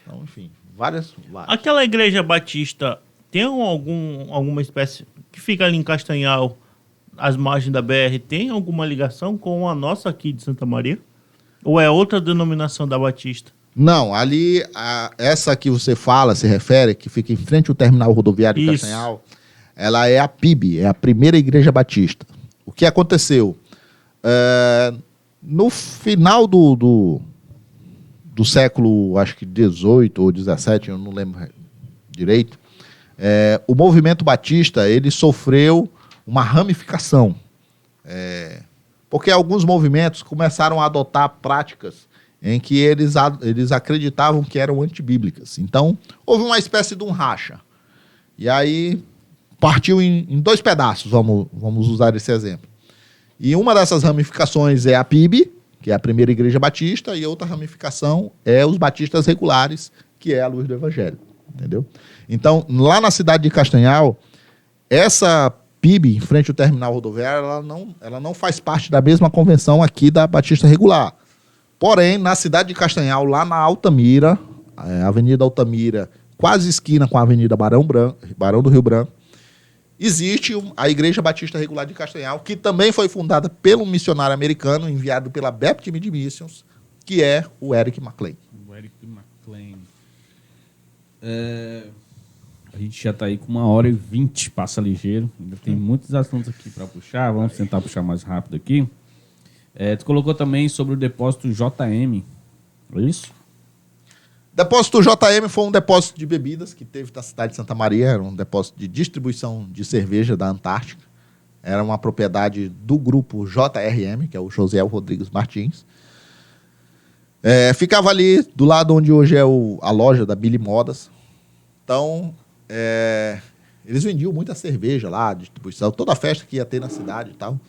Então, enfim, várias. Aquela igreja batista tem alguma espécie que fica ali em Castanhal, às margens da BR, tem alguma ligação com a nossa aqui de Santa Maria? Ou é outra denominação da Batista? Não, ali, essa que você fala, se refere, que fica em frente ao terminal rodoviário de Castanhal, ela é a PIB, é a Primeira Igreja Batista. O que aconteceu? No final do século, acho que 18 ou 17, eu não lembro direito, o movimento batista ele sofreu uma ramificação. Porque alguns movimentos começaram a adotar práticas em que eles acreditavam que eram antibíblicas. Então, houve uma espécie de um racha. E aí, partiu em dois pedaços, vamos usar esse exemplo. E uma dessas ramificações é a PIB, que é a Primeira Igreja Batista, e outra ramificação é os batistas regulares, que é a Luz do Evangelho. Entendeu? Então, lá na cidade de Castanhal, essa PIB, em frente ao terminal rodoviário, ela não faz parte da mesma convenção aqui da Batista Regular. Porém, na cidade de Castanhal, lá na Altamira, Avenida Altamira, quase esquina com a Avenida Barão do Rio Branco, existe a Igreja Batista Regular de Castanhal, que também foi fundada pelo missionário americano, enviado pela Baptist Mid Missions, que é o Eric McLean. O Eric McLean. A gente já está aí com 1h20, passa ligeiro. Ainda tem muitos assuntos aqui para puxar. Vamos tentar puxar mais rápido aqui. Tu colocou também sobre o depósito JM, é isso? Depósito JM foi um depósito de bebidas que teve na cidade de Santa Maria. Era um depósito de distribuição de cerveja da Antártica. Era uma propriedade do grupo JRM, que é o Josiel Rodrigues Martins. Ficava ali do lado onde hoje é a loja da Billy Modas. Então, eles vendiam muita cerveja lá, distribuição. Toda a festa que ia ter na cidade e tal,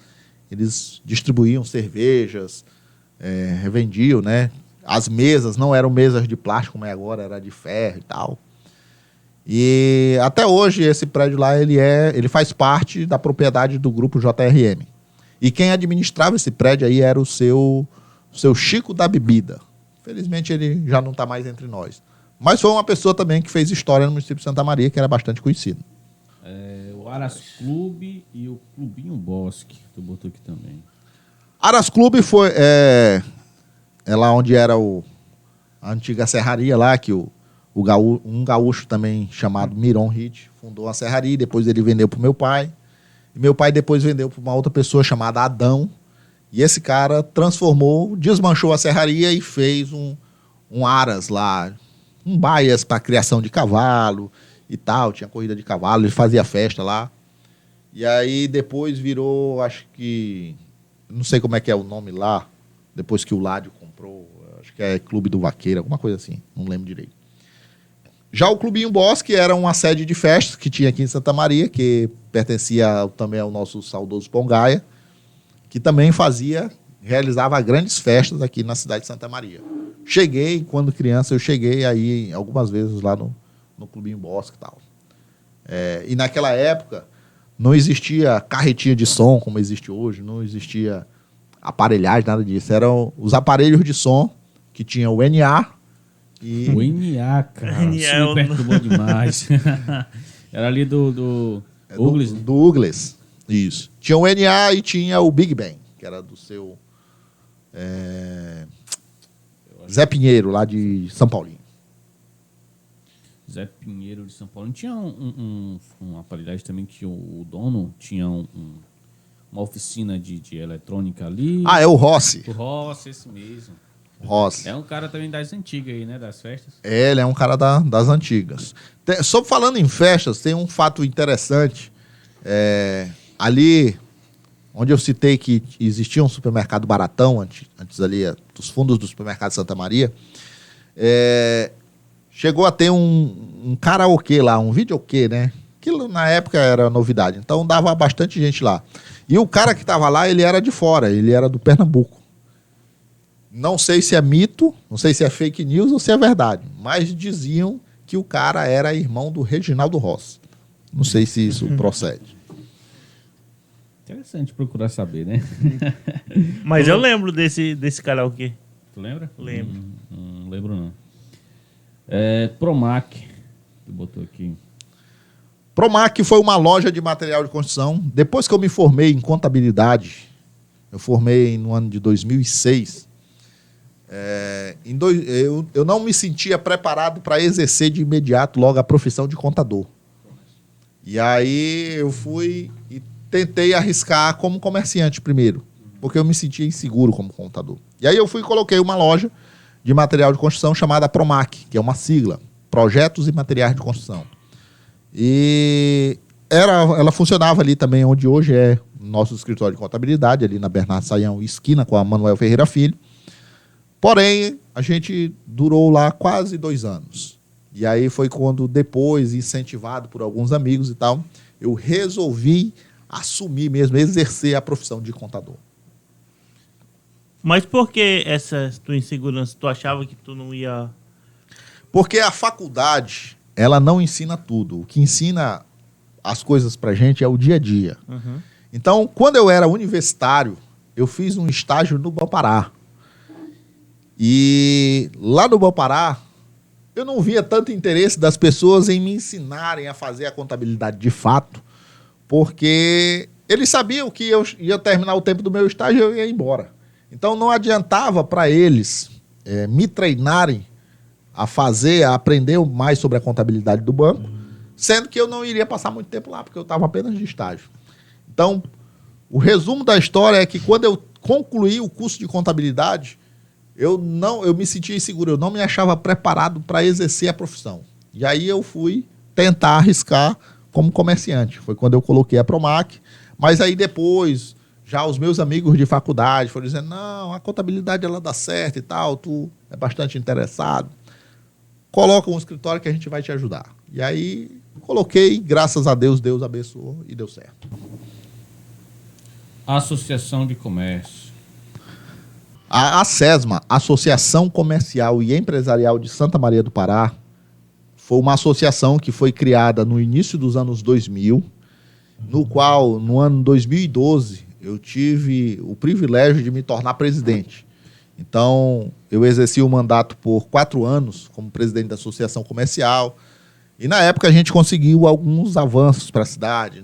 eles distribuíam cervejas, revendiam, né? As mesas não eram mesas de plástico como é agora, era de ferro e tal. E até hoje esse prédio lá ele faz parte da propriedade do grupo JRM. E quem administrava esse prédio aí era o seu Chico da Bebida. Felizmente ele já não está mais entre nós. Mas foi uma pessoa também que fez história no município de Santa Maria, que era bastante conhecido. O Aras Clube e o Clubinho Bosque, tu botou aqui também. Aras Clube foi lá onde era a antiga serraria lá, que um gaúcho também chamado Miron Hit fundou a serraria, e depois ele vendeu para o meu pai. E meu pai depois vendeu para uma outra pessoa chamada Adão. E esse cara desmanchou a serraria e fez um Aras lá, um baias para criação de cavalo e tal. Tinha corrida de cavalo, ele fazia festa lá. E aí depois virou, acho que, não sei como é que é o nome lá, depois que o Ládio comprou, acho que é Clube do Vaqueiro, alguma coisa assim, não lembro direito. Já o Clubinho Bosque era uma sede de festas que tinha aqui em Santa Maria, que pertencia também ao nosso saudoso Pongaia, que também realizava grandes festas aqui na cidade de Santa Maria. Quando criança, eu cheguei aí algumas vezes lá no Clubinho Bosque e tal. E naquela época não existia carretinha de som como existe hoje, não existia aparelhagem, nada disso. Eram os aparelhos de som que tinha o NA e... O NA, cara. NA me perturbou demais. Era ali do Uglis. Do Uglis, isso. Tinha o NA e tinha o Big Bang, que era do seu Zé Pinheiro, lá de São Paulinho. Zé Pinheiro de São Paulo. Tinha uma aparelhagem também que o dono tinha uma oficina de eletrônica ali. É o Rossi. O Rossi, esse mesmo. Rossi. É um cara também das antigas aí, né? Das festas. Ele é um cara das antigas. Falando em festas, tem um fato interessante. Ali, onde eu citei que existia um supermercado Baratão, antes ali, dos fundos do supermercado Santa Maria, chegou a ter um karaokê lá, um videokê, né? Aquilo na época era novidade. Então dava bastante gente lá. E o cara que estava lá, ele era de fora, ele era do Pernambuco. Não sei se é mito, não sei se é fake news ou se é verdade, mas diziam que o cara era irmão do Reginaldo Rossi. Não sei se isso procede. Interessante procurar saber, né? Mas eu lembro desse karaokê. Tu lembra? Lembro. Não lembro, não. Promac, tu botou aqui. Promac foi uma loja de material de construção. Depois que eu me formei em contabilidade, eu formei no ano de 2006, eu não me sentia preparado para exercer de imediato logo a profissão de contador. E aí eu fui e tentei arriscar como comerciante primeiro, porque eu me sentia inseguro como contador. E aí eu fui e coloquei uma loja de material de construção chamada Promac, que é uma sigla, Projetos e Materiais de Construção. E ela funcionava ali também onde hoje é nosso escritório de contabilidade, ali na Bernardo Saião, esquina com a Manuel Ferreira Filho. Porém, a gente durou lá quase 2 anos. E aí foi quando, depois, incentivado por alguns amigos e tal, eu resolvi assumir mesmo, exercer a profissão de contador. Mas por que essa tua insegurança? Tu achava que tu não ia... Porque a faculdade, ela não ensina tudo. O que ensina as coisas pra gente é o dia a dia. Uhum. Então, quando eu era universitário, eu fiz um estágio no Bampará. E lá no Bampará, eu não via tanto interesse das pessoas em me ensinarem a fazer a contabilidade de fato, porque eles sabiam que eu ia terminar o tempo do meu estágio e eu ia embora. Então não adiantava para eles me treinarem a aprender mais sobre a contabilidade do banco, sendo que eu não iria passar muito tempo lá, porque eu estava apenas de estágio. Então, o resumo da história é que quando eu concluí o curso de contabilidade, eu me sentia inseguro, eu não me achava preparado para exercer a profissão. E aí eu fui tentar arriscar como comerciante. Foi quando eu coloquei a Promac, mas aí depois, já os meus amigos de faculdade foram dizendo, não, a contabilidade ela dá certo e tal, tu é bastante interessado, coloca um escritório que a gente vai te ajudar. E aí coloquei, graças a Deus, Deus abençoou e deu certo. Associação de Comércio. A SESMA, Associação Comercial e Empresarial de Santa Maria do Pará, foi uma associação que foi criada no início dos anos 2000, no qual, no ano 2012, eu tive o privilégio de me tornar presidente. Então, eu exerci o mandato por 4 anos como presidente da Associação Comercial, e na época a gente conseguiu alguns avanços para a cidade.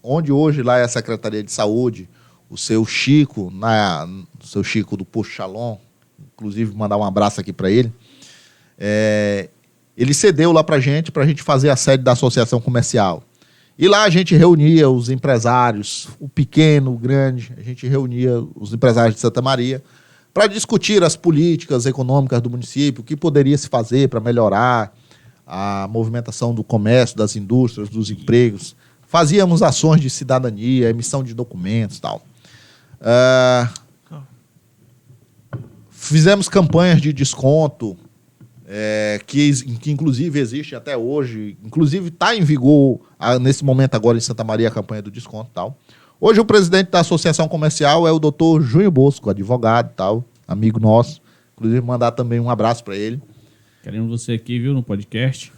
Onde hoje lá é a Secretaria de Saúde, o seu Chico, o seu Chico do Posto Shalom, inclusive mandar um abraço aqui para ele, ele cedeu lá para a gente fazer a sede da Associação Comercial. E lá a gente reunia os empresários, o pequeno, o grande, a gente reunia os empresários de Santa Maria para discutir as políticas econômicas do município, o que poderia se fazer para melhorar a movimentação do comércio, das indústrias, dos empregos. Fazíamos ações de cidadania, emissão de documentos e tal. Fizemos campanhas de desconto, que inclusive existe até hoje, inclusive está em vigor nesse momento agora em Santa Maria a campanha do desconto e tal. Hoje o presidente da Associação Comercial é o doutor Júnior Bosco, advogado e tal, amigo nosso. Inclusive mandar também um abraço para ele. Querendo você aqui, viu, no podcast.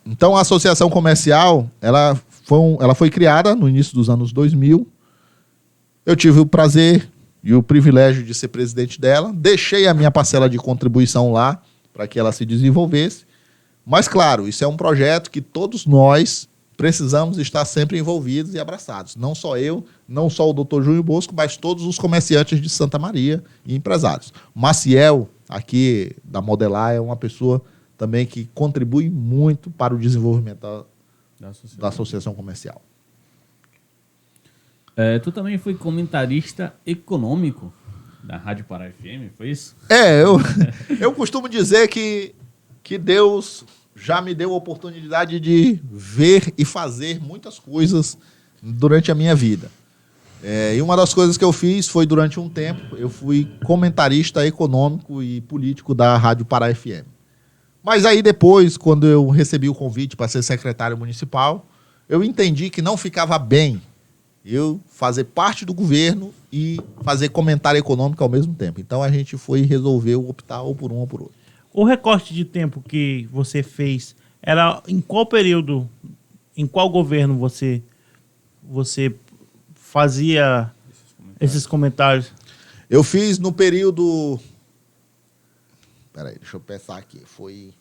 Então a Associação Comercial, ela foi criada no início dos anos 2000. Eu tive o prazer e o privilégio de ser presidente dela. Deixei a minha parcela de contribuição lá para que ela se desenvolvesse. Mas, claro, isso é um projeto que todos nós precisamos estar sempre envolvidos e abraçados. Não só eu, não só o doutor Júnior Bosco, mas todos os comerciantes de Santa Maria e empresários. O Maciel, aqui da Modelar, é uma pessoa também que contribui muito para o desenvolvimento da Associação Comercial. Tu também foi comentarista econômico da Rádio Pará FM, foi isso? Eu costumo dizer que Deus já me deu a oportunidade de ver e fazer muitas coisas durante a minha vida. E uma das coisas que eu fiz foi, durante um tempo, eu fui comentarista econômico e político da Rádio Pará FM. Mas aí depois, quando eu recebi o convite para ser secretário municipal, eu entendi que não ficava bem eu fazer parte do governo e fazer comentário econômico ao mesmo tempo. Então a gente resolveu optar ou por um ou por outro. O recorte de tempo que você fez era em qual período, em qual governo você fazia esses comentários? Eu fiz no período... Peraí, deixa eu pensar aqui. Foi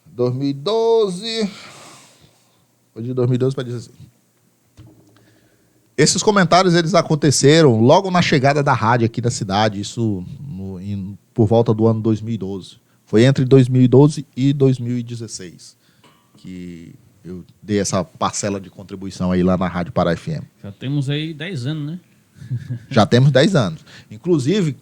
2012... Foi de 2012 para 2016. Esses comentários eles aconteceram logo na chegada da rádio aqui na cidade, isso por volta do ano 2012. Foi entre 2012 e 2016 que eu dei essa parcela de contribuição aí lá na Rádio Pará FM. Já temos aí 10 anos, né? Já temos 10 anos. Inclusive,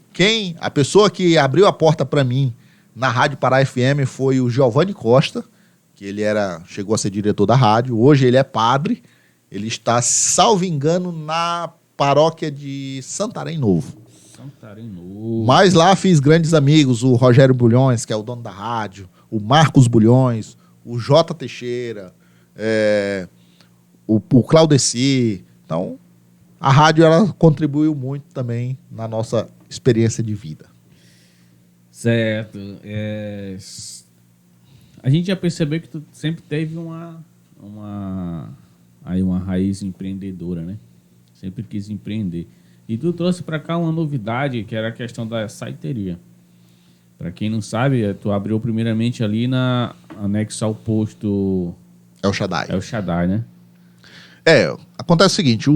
a pessoa que abriu a porta para mim na Rádio Pará FM foi o Giovanni Costa, que ele chegou a ser diretor da rádio. Hoje ele é padre. Ele está, salvo engano, na paróquia de Santarém Novo. Santarém Novo. Mas lá fiz grandes amigos, o Rogério Bulhões, que é o dono da rádio, o Marcos Bulhões, o J. Teixeira, o Claudeci. Então, a rádio ela contribuiu muito também na nossa experiência de vida. Certo. A gente já percebeu que tu sempre teve uma raiz empreendedora, né? Sempre quis empreender. E tu trouxe para cá uma novidade, que era a questão da saiteria. Para quem não sabe, tu abriu primeiramente ali na anexo ao posto El Shaddai. El Shaddai, né? Acontece o seguinte,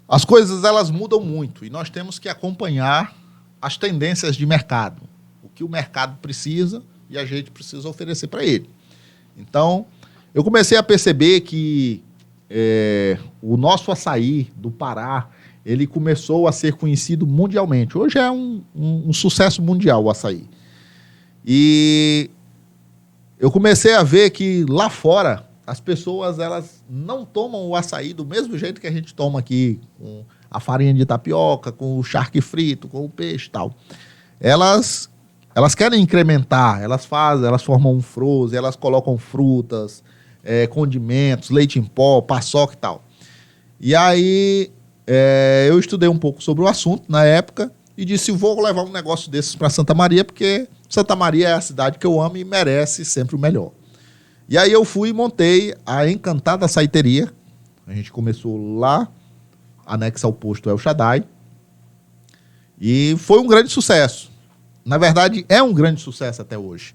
as coisas elas mudam muito e nós temos que acompanhar as tendências de mercado. O que o mercado precisa e a gente precisa oferecer para ele. Então, eu comecei a perceber que o nosso açaí do Pará, ele começou a ser conhecido mundialmente. Hoje é um sucesso mundial o açaí. E eu comecei a ver que lá fora as pessoas elas não tomam o açaí do mesmo jeito que a gente toma aqui, com a farinha de tapioca, com o charque frito, com o peixe e tal. Elas querem incrementar, elas formam um frozen, elas colocam frutas, condimentos, leite em pó, paçoca e tal. E aí eu estudei um pouco sobre o assunto na época e disse, vou levar um negócio desses para Santa Maria, porque Santa Maria é a cidade que eu amo e merece sempre o melhor. E aí eu fui e montei a Encantada Açaiteria. A gente começou lá, anexa ao posto El Shaddai. E foi um grande sucesso. Na verdade, é um grande sucesso até hoje.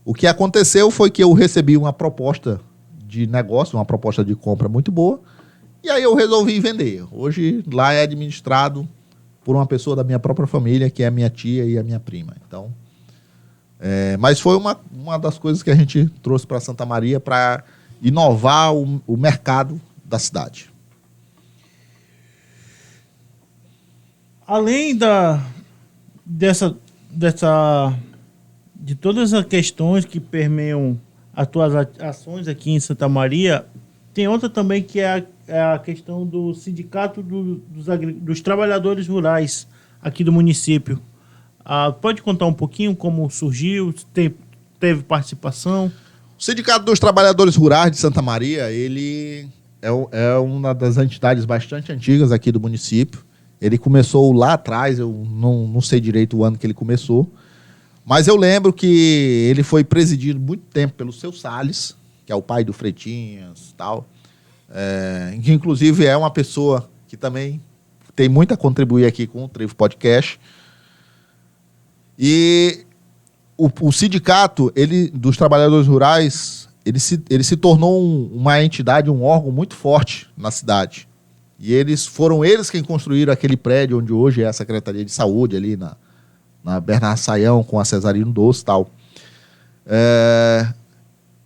O que aconteceu foi que eu recebi uma proposta de negócio, uma proposta de compra muito boa, e aí eu resolvi vender. Hoje, lá é administrado por uma pessoa da minha própria família, que é a minha tia e a minha prima. Então, mas foi uma das coisas que a gente trouxe para Santa Maria para inovar o mercado da cidade. Além de todas as questões que permeiam as tuas ações aqui em Santa Maria, tem outra também que é a questão do sindicato dos trabalhadores rurais aqui do município. Pode contar um pouquinho como surgiu, teve participação? O Sindicato dos Trabalhadores Rurais de Santa Maria, ele é uma das entidades bastante antigas aqui do município. Ele começou lá atrás, eu não sei direito o ano que ele começou, mas eu lembro que ele foi presidido muito tempo pelo seu Salles, que é o pai do Freitinhas e tal, que inclusive é uma pessoa que também tem muito a contribuir aqui com o Trevo Podcast. E o sindicato dos trabalhadores rurais, ele se tornou uma entidade, um órgão muito forte na cidade. E foram eles quem construíram aquele prédio onde hoje é a Secretaria de Saúde, ali na Bernardo Saião, com a Cesarino Doce e tal.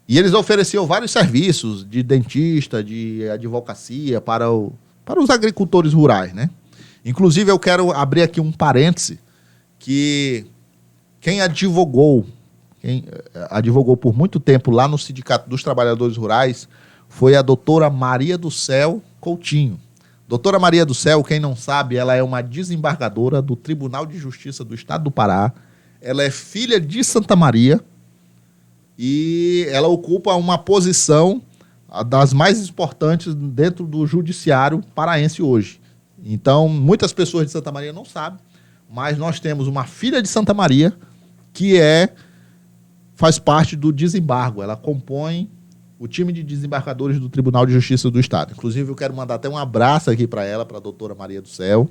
E eles ofereciam vários serviços de dentista, de advocacia para os agricultores rurais, né? Inclusive, eu quero abrir aqui um parêntese, que quem advogou por muito tempo lá no Sindicato dos Trabalhadores Rurais foi a doutora Maria do Céu Coutinho. Doutora Maria do Céu, quem não sabe, ela é uma desembargadora do Tribunal de Justiça do Estado do Pará. Ela é filha de Santa Maria e ela ocupa uma posição das mais importantes dentro do judiciário paraense hoje. Então, muitas pessoas de Santa Maria não sabem, mas nós temos uma filha de Santa Maria que faz parte do desembargo. Ela compõe o time de desembargadores do Tribunal de Justiça do Estado. Inclusive, eu quero mandar até um abraço aqui para ela, para a doutora Maria do Céu.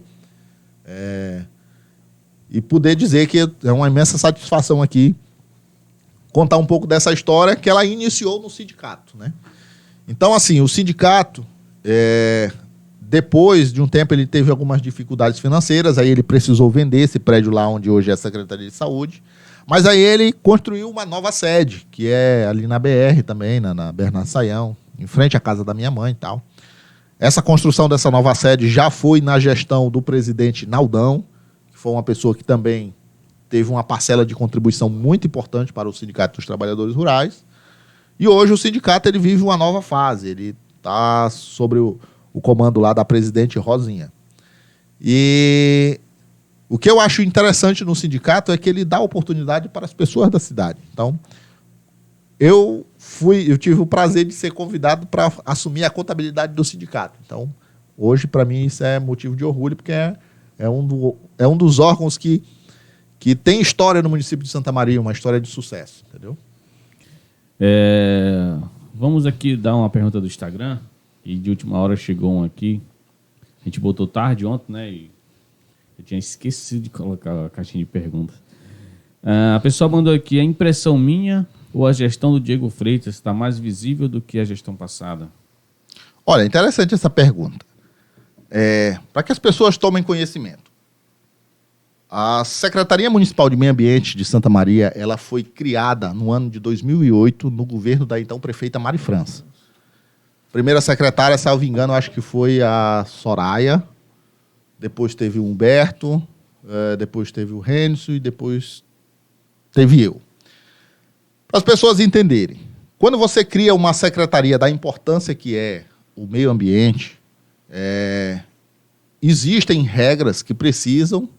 E poder dizer que é uma imensa satisfação aqui contar um pouco dessa história que ela iniciou no sindicato, né? Então, assim, o sindicato, depois de um tempo, ele teve algumas dificuldades financeiras, aí ele precisou vender esse prédio lá onde hoje é a Secretaria de Saúde. Mas aí ele construiu uma nova sede, que é ali na BR também, na Bernardo Saião, em frente à casa da minha mãe e tal. Essa construção dessa nova sede já foi na gestão do presidente Naldão, que foi uma pessoa que também teve uma parcela de contribuição muito importante para o Sindicato dos Trabalhadores Rurais. E hoje o sindicato ele vive uma nova fase, ele está sobre o comando lá da presidente Rosinha. E o que eu acho interessante no sindicato é que ele dá oportunidade para as pessoas da cidade. Então, eu tive o prazer de ser convidado para assumir a contabilidade do sindicato. Então, hoje, para mim, isso é motivo de orgulho, porque é um dos órgãos que tem história no município de Santa Maria, uma história de sucesso, entendeu? Vamos aqui dar uma pergunta do Instagram, e de última hora chegou um aqui. A gente botou tarde ontem, né? E eu tinha esquecido de colocar a caixinha de perguntas. A pessoa mandou aqui: a impressão minha ou a gestão do Diego Freitas está mais visível do que a gestão passada? Olha, interessante essa pergunta. Para que as pessoas tomem conhecimento. A Secretaria Municipal de Meio Ambiente de Santa Maria, ela foi criada no ano de 2008 no governo da então prefeita Mari França. Primeira secretária, salvo engano, acho que foi a Soraya. depois teve o Humberto, depois teve o Renzo e depois teve eu. Para as pessoas entenderem, quando você cria uma secretaria da importância que é o meio ambiente, existem regras que precisam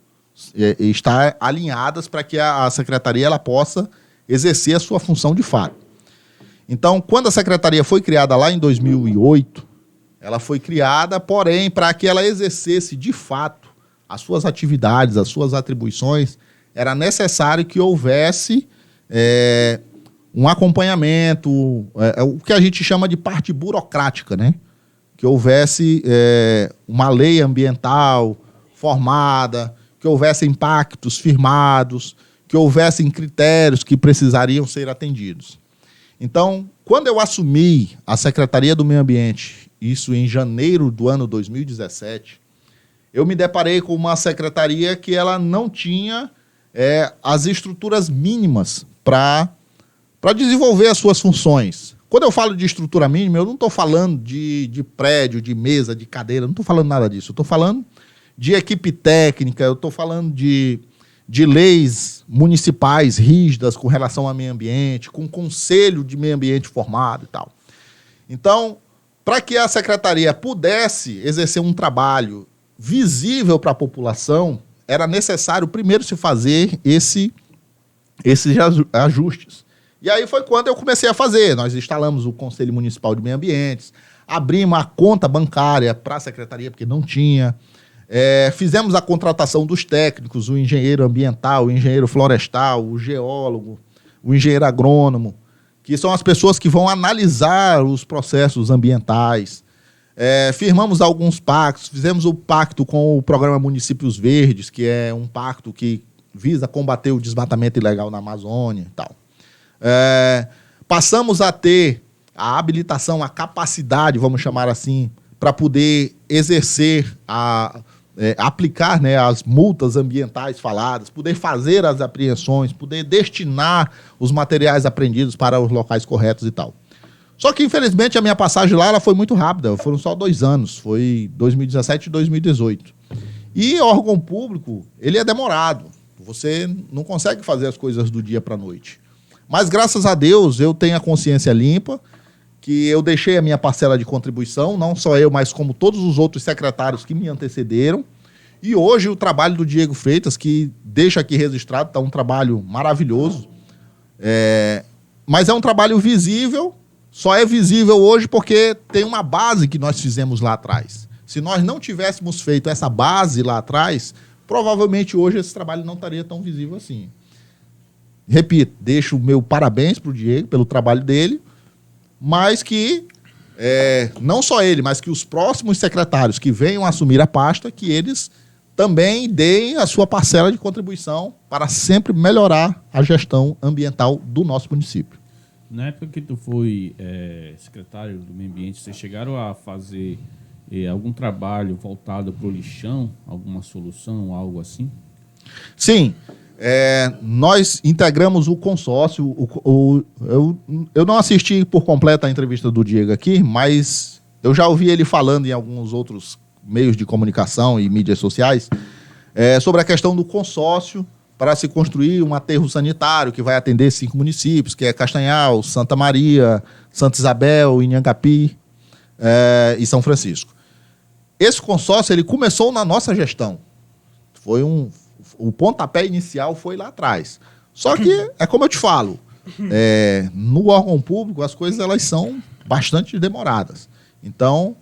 estar alinhadas para que a secretaria ela possa exercer a sua função de fato. Então, quando a secretaria foi criada lá em 2008, ela foi criada, porém, para que ela exercesse de fato as suas atividades, as suas atribuições, era necessário que houvesse um acompanhamento, o que a gente chama de parte burocrática, né? Que houvesse uma lei ambiental formada, que houvesse impactos firmados, que houvessem critérios que precisariam ser atendidos. Então, quando eu assumi a Secretaria do Meio Ambiente, isso em janeiro do ano 2017, eu me deparei com uma secretaria que ela não tinha as estruturas mínimas para desenvolver as suas funções. Quando eu falo de estrutura mínima, eu não estou falando de prédio, de mesa, de cadeira, não estou falando nada disso. Eu estou falando de equipe técnica, eu estou falando de leis municipais rígidas com relação ao meio ambiente, com conselho de meio ambiente formado e tal. Então, para que a secretaria pudesse exercer um trabalho visível para a população, era necessário primeiro se fazer esses ajustes. E aí foi quando eu comecei a fazer. Nós instalamos o Conselho Municipal de Meio Ambiente, abrimos a conta bancária para a secretaria, porque não tinha. Fizemos a contratação dos técnicos, o engenheiro ambiental, o engenheiro florestal, o geólogo, o engenheiro agrônomo, que são as pessoas que vão analisar os processos ambientais. Firmamos alguns pactos, fizemos o pacto com o programa Municípios Verdes, que é um pacto que visa combater o desmatamento ilegal na Amazônia e tal. Passamos a ter a habilitação, a capacidade, vamos chamar assim, para poder exercer, aplicar, né, as multas ambientais faladas, poder fazer as apreensões, poder destinar os materiais apreendidos para os locais corretos e tal. Só que, infelizmente, a minha passagem lá ela foi muito rápida, foram só 2 anos, foi 2017 e 2018. E órgão público, ele é demorado, você não consegue fazer as coisas do dia para a noite. Mas, graças a Deus, eu tenho a consciência limpa, que eu deixei a minha parcela de contribuição, não só eu, mas como todos os outros secretários que me antecederam. E hoje o trabalho do Diego Freitas, que deixa aqui registrado, está um trabalho maravilhoso. Mas é um trabalho visível, só é visível hoje porque tem uma base que nós fizemos lá atrás. Se nós não tivéssemos feito essa base lá atrás, provavelmente hoje esse trabalho não estaria tão visível assim. Repito, deixo o meu parabéns para o Diego pelo trabalho dele, mas que não só ele, mas que os próximos secretários que venham assumir a pasta, que eles também deem a sua parcela de contribuição para sempre melhorar a gestão ambiental do nosso município. Na época que tu foi secretário do Meio Ambiente, vocês chegaram a fazer algum trabalho voltado para o lixão, alguma solução, algo assim? Sim. Nós integramos o consórcio. Eu não assisti por completo a entrevista do Diego aqui, mas eu já ouvi ele falando em alguns outros meios de comunicação e mídias sociais sobre a questão do consórcio para se construir um aterro sanitário que vai atender 5 municípios, que é Castanhal, Santa Maria, Santa Isabel, Inhangapi e São Francisco. Esse consórcio ele começou na nossa gestão. O pontapé inicial foi lá atrás. Só que, como eu te falo, no órgão público as coisas elas são bastante demoradas. Então,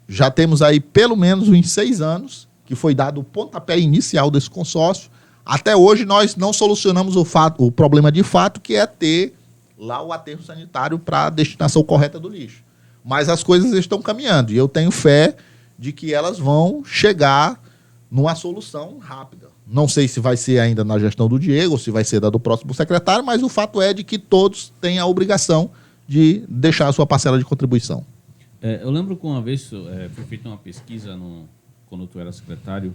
já temos aí pelo menos uns 6 anos que foi dado o pontapé inicial desse consórcio. Até hoje nós não solucionamos o problema de fato, que é ter lá o aterro sanitário para a destinação correta do lixo. Mas as coisas estão caminhando e eu tenho fé de que elas vão chegar numa solução rápida. Não sei se vai ser ainda na gestão do Diego ou se vai ser da do próximo secretário, mas o fato é de que todos têm a obrigação de deixar a sua parcela de contribuição. Eu lembro que uma vez foi feita uma pesquisa quando tu era secretário,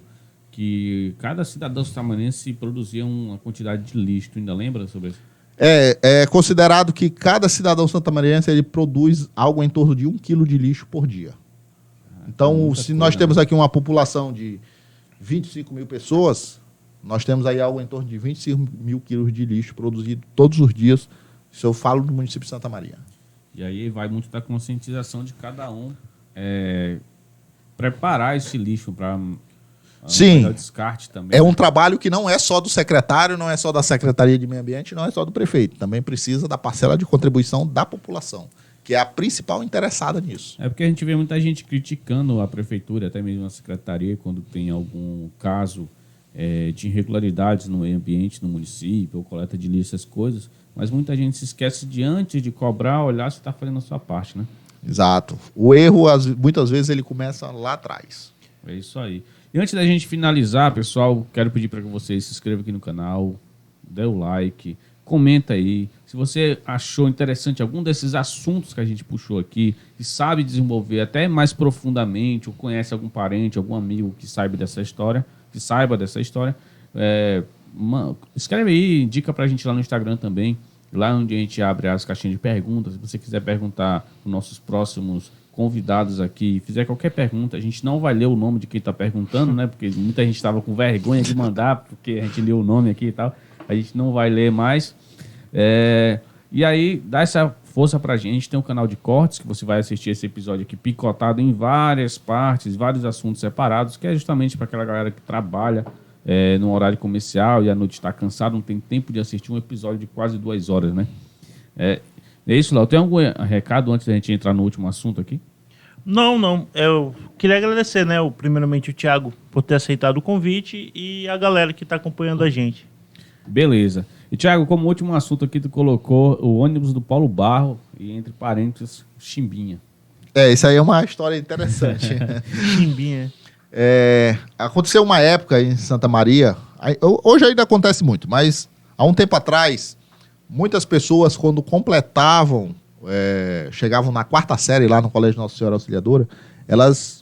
que cada cidadão santamarense produzia uma quantidade de lixo. Tu ainda lembra sobre isso? É considerado que cada cidadão santamarense ele produz algo em torno de 1 quilo de lixo por dia. Então, se nós temos aqui uma população de 25 mil pessoas, nós temos aí algo em torno de 25 mil quilos de lixo produzido todos os dias, se eu falo do município de Santa Maria. E aí vai muito da conscientização de cada um preparar esse lixo para Sim, o descarte também. é um trabalho que não é só do secretário, não é só da Secretaria de Meio Ambiente, não é só do prefeito. Também precisa da parcela de contribuição da população, que é a principal interessada nisso. É porque a gente vê muita gente criticando a prefeitura, até mesmo a secretaria, quando tem algum caso de irregularidades no meio ambiente, no município, ou coleta de lixo, essas coisas. Mas muita gente se esquece de, antes de cobrar, olhar se está fazendo a sua parte, né? Exato. O erro, muitas vezes, ele começa lá atrás. É isso aí. E antes da gente finalizar, pessoal, quero pedir para que vocês se inscrevam aqui no canal, dê o like, comenta aí. Se você achou interessante algum desses assuntos que a gente puxou aqui e sabe desenvolver até mais profundamente, ou conhece algum parente, algum amigo que saiba dessa história, escreve aí, indica pra gente lá no Instagram também, lá onde a gente abre as caixinhas de perguntas. Se você quiser perguntar os nossos próximos convidados aqui, fizer qualquer pergunta, a gente não vai ler o nome de quem está perguntando, né? Porque muita gente estava com vergonha de mandar, porque a gente leu o nome aqui e tal. A gente não vai ler mais. E aí, dá essa força pra gente. Tem um canal de cortes, que você vai assistir esse episódio aqui picotado em várias partes, vários assuntos separados, que é justamente para aquela galera que trabalha no horário comercial e à noite está cansado, não tem tempo de assistir um episódio de quase 2 horas, né? É isso, Léo. Tem algum recado antes da gente entrar no último assunto aqui? Não. Eu queria agradecer, né, primeiramente o Thiago por ter aceitado o convite e a galera que está acompanhando a gente. Beleza. E, Thiago, como último assunto aqui, tu colocou o ônibus do Paulo Barro e, entre parênteses, Chimbinha. Isso aí é uma história interessante. Chimbinha. Aconteceu uma época em Santa Maria, hoje ainda acontece muito, mas há um tempo atrás, muitas pessoas, quando completavam, chegavam na 4ª série lá no Colégio Nossa Senhora Auxiliadora,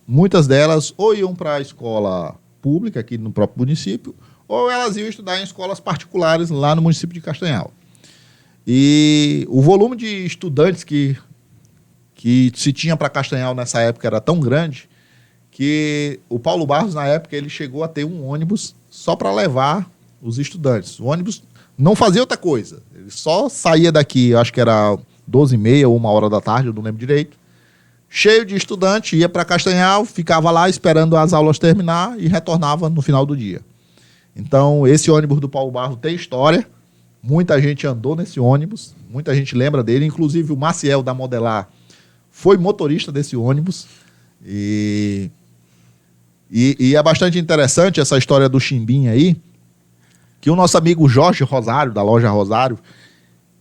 muitas delas ou iam para a escola pública aqui no próprio município, ou elas iam estudar em escolas particulares lá no município de Castanhal. E o volume de estudantes que se tinha para Castanhal nessa época era tão grande que o Paulo Barros, na época, ele chegou a ter um ônibus só para levar os estudantes. O ônibus não fazia outra coisa. Ele só saía daqui, eu acho que era 12h30 ou 1h da tarde, eu não lembro direito. Cheio de estudante, ia para Castanhal, ficava lá esperando as aulas terminar e retornava no final do dia. Então, esse ônibus do Paulo Barros tem história. Muita gente andou nesse ônibus, muita gente lembra dele. Inclusive, o Maciel da Modelar foi motorista desse ônibus. E é bastante interessante essa história do Chimbinha aí, que o nosso amigo Jorge Rosário, da loja Rosário,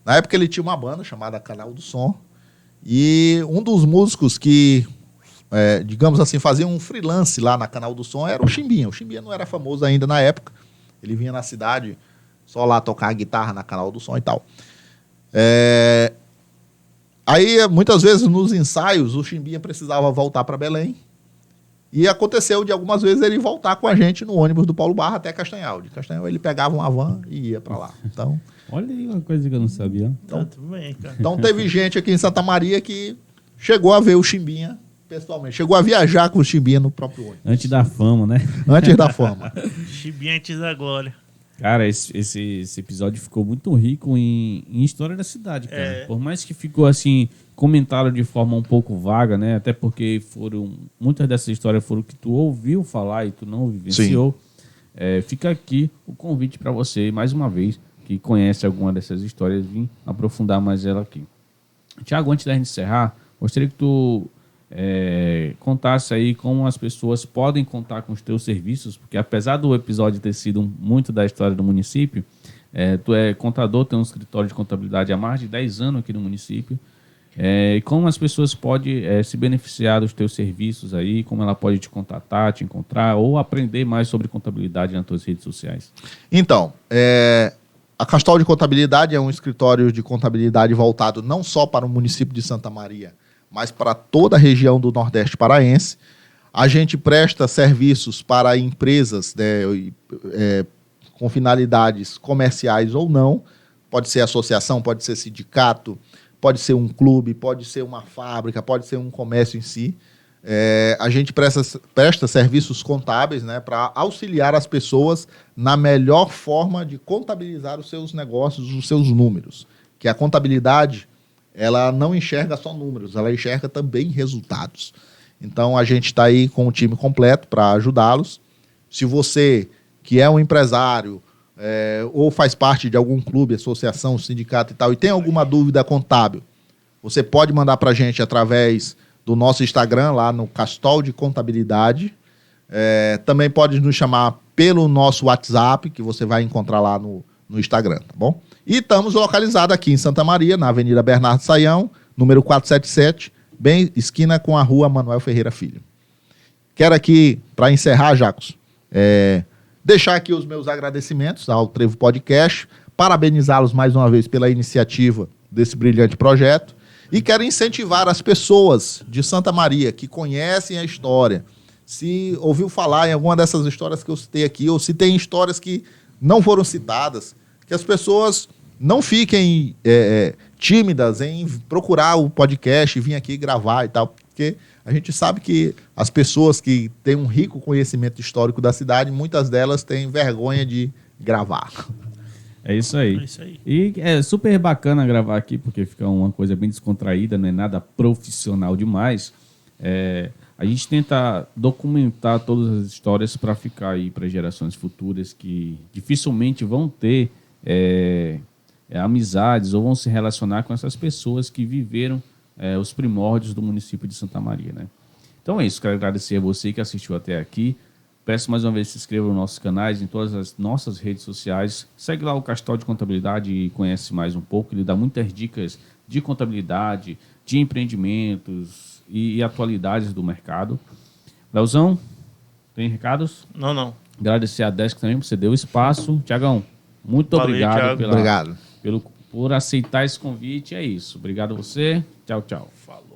na época ele tinha uma banda chamada Canal do Som, e um dos músicos que, digamos assim, fazia um freelance lá na Canal do Som era o Chimbinha. O Chimbinha não era famoso ainda na época, ele vinha na cidade só lá tocar guitarra na Canal do Som e tal. Aí, muitas vezes, nos ensaios, o Chimbinha precisava voltar para Belém. E aconteceu de algumas vezes ele voltar com a gente no ônibus do Paulo Barra até Castanhal. De Castanhal ele pegava uma van e ia para lá. Então, olha aí uma coisa que eu não sabia. Então teve gente aqui em Santa Maria que chegou a ver o Chimbinha pessoalmente. Chegou a viajar com o Chimbinha no próprio ônibus. Antes da fama, né? Antes da fama. Chimbinha antes da glória. Cara, esse episódio ficou muito rico em história da cidade, cara. Por mais que ficou assim, comentado de forma um pouco vaga, né? Até porque muitas dessas histórias foram que tu ouviu falar e tu não vivenciou. Fica aqui o convite para você, mais uma vez, que conhece alguma dessas histórias, vir aprofundar mais ela aqui. Thiago, antes da gente encerrar, gostaria que tu contasse aí como as pessoas podem contar com os teus serviços, porque apesar do episódio ter sido muito da história do município, tu é contador, tem um escritório de contabilidade há mais de 10 anos aqui no município, e como as pessoas podem se beneficiar dos teus serviços aí, como ela pode te contatar, te encontrar ou aprender mais sobre contabilidade nas tuas redes sociais. Então, a Castal de Contabilidade é um escritório de contabilidade voltado não só para o município de Santa Maria, mas para toda a região do Nordeste paraense. A gente presta serviços para empresas, né, com finalidades comerciais ou não. Pode ser associação, pode ser sindicato, pode ser um clube, pode ser uma fábrica, pode ser um comércio em si. A gente presta serviços contábeis, né, para auxiliar as pessoas na melhor forma de contabilizar os seus negócios, os seus números. Que a contabilidade, ela não enxerga só números, ela enxerga também resultados. Então, a gente está aí com o time completo para ajudá-los. Se você, que é um empresário, ou faz parte de algum clube, associação, sindicato e tal, e tem alguma dúvida contábil, você pode mandar para a gente através do nosso Instagram, lá no Castol de Contabilidade. Também pode nos chamar pelo nosso WhatsApp, que você vai encontrar lá no Instagram, tá bom? E estamos localizados aqui em Santa Maria, na Avenida Bernardo Saião, número 477, bem esquina com a Rua Manuel Ferreira Filho. Quero aqui, para encerrar, Jacos, deixar aqui os meus agradecimentos ao Trevo Podcast, parabenizá-los mais uma vez pela iniciativa desse brilhante projeto e quero incentivar as pessoas de Santa Maria que conhecem a história, se ouviu falar em alguma dessas histórias que eu citei aqui, ou se tem histórias que não foram citadas, que as pessoas não fiquem tímidas em procurar o podcast e vir aqui gravar e tal, porque a gente sabe que as pessoas que têm um rico conhecimento histórico da cidade, muitas delas têm vergonha de gravar. É isso aí. É isso aí. E é super bacana gravar aqui, porque fica uma coisa bem descontraída, não é nada profissional demais. A gente tenta documentar todas as histórias para ficar aí para gerações futuras que dificilmente vão ter amizades ou vão se relacionar com essas pessoas que viveram os primórdios do município de Santa Maria, né? Então é isso, quero agradecer a você que assistiu até aqui. Peço mais uma vez que se inscreva nos nossos canais, em todas as nossas redes sociais. Segue lá o Castol de Contabilidade e conhece mais um pouco. Ele dá muitas dicas de contabilidade, de empreendimentos e atualidades do mercado. Leozão, tem recados? Não. Agradecer a Desk também por você deu espaço. Tiagão, muito Valeu, obrigado Thiago. Obrigado. por aceitar esse convite. É isso. Obrigado a você. Tchau, tchau. Falou.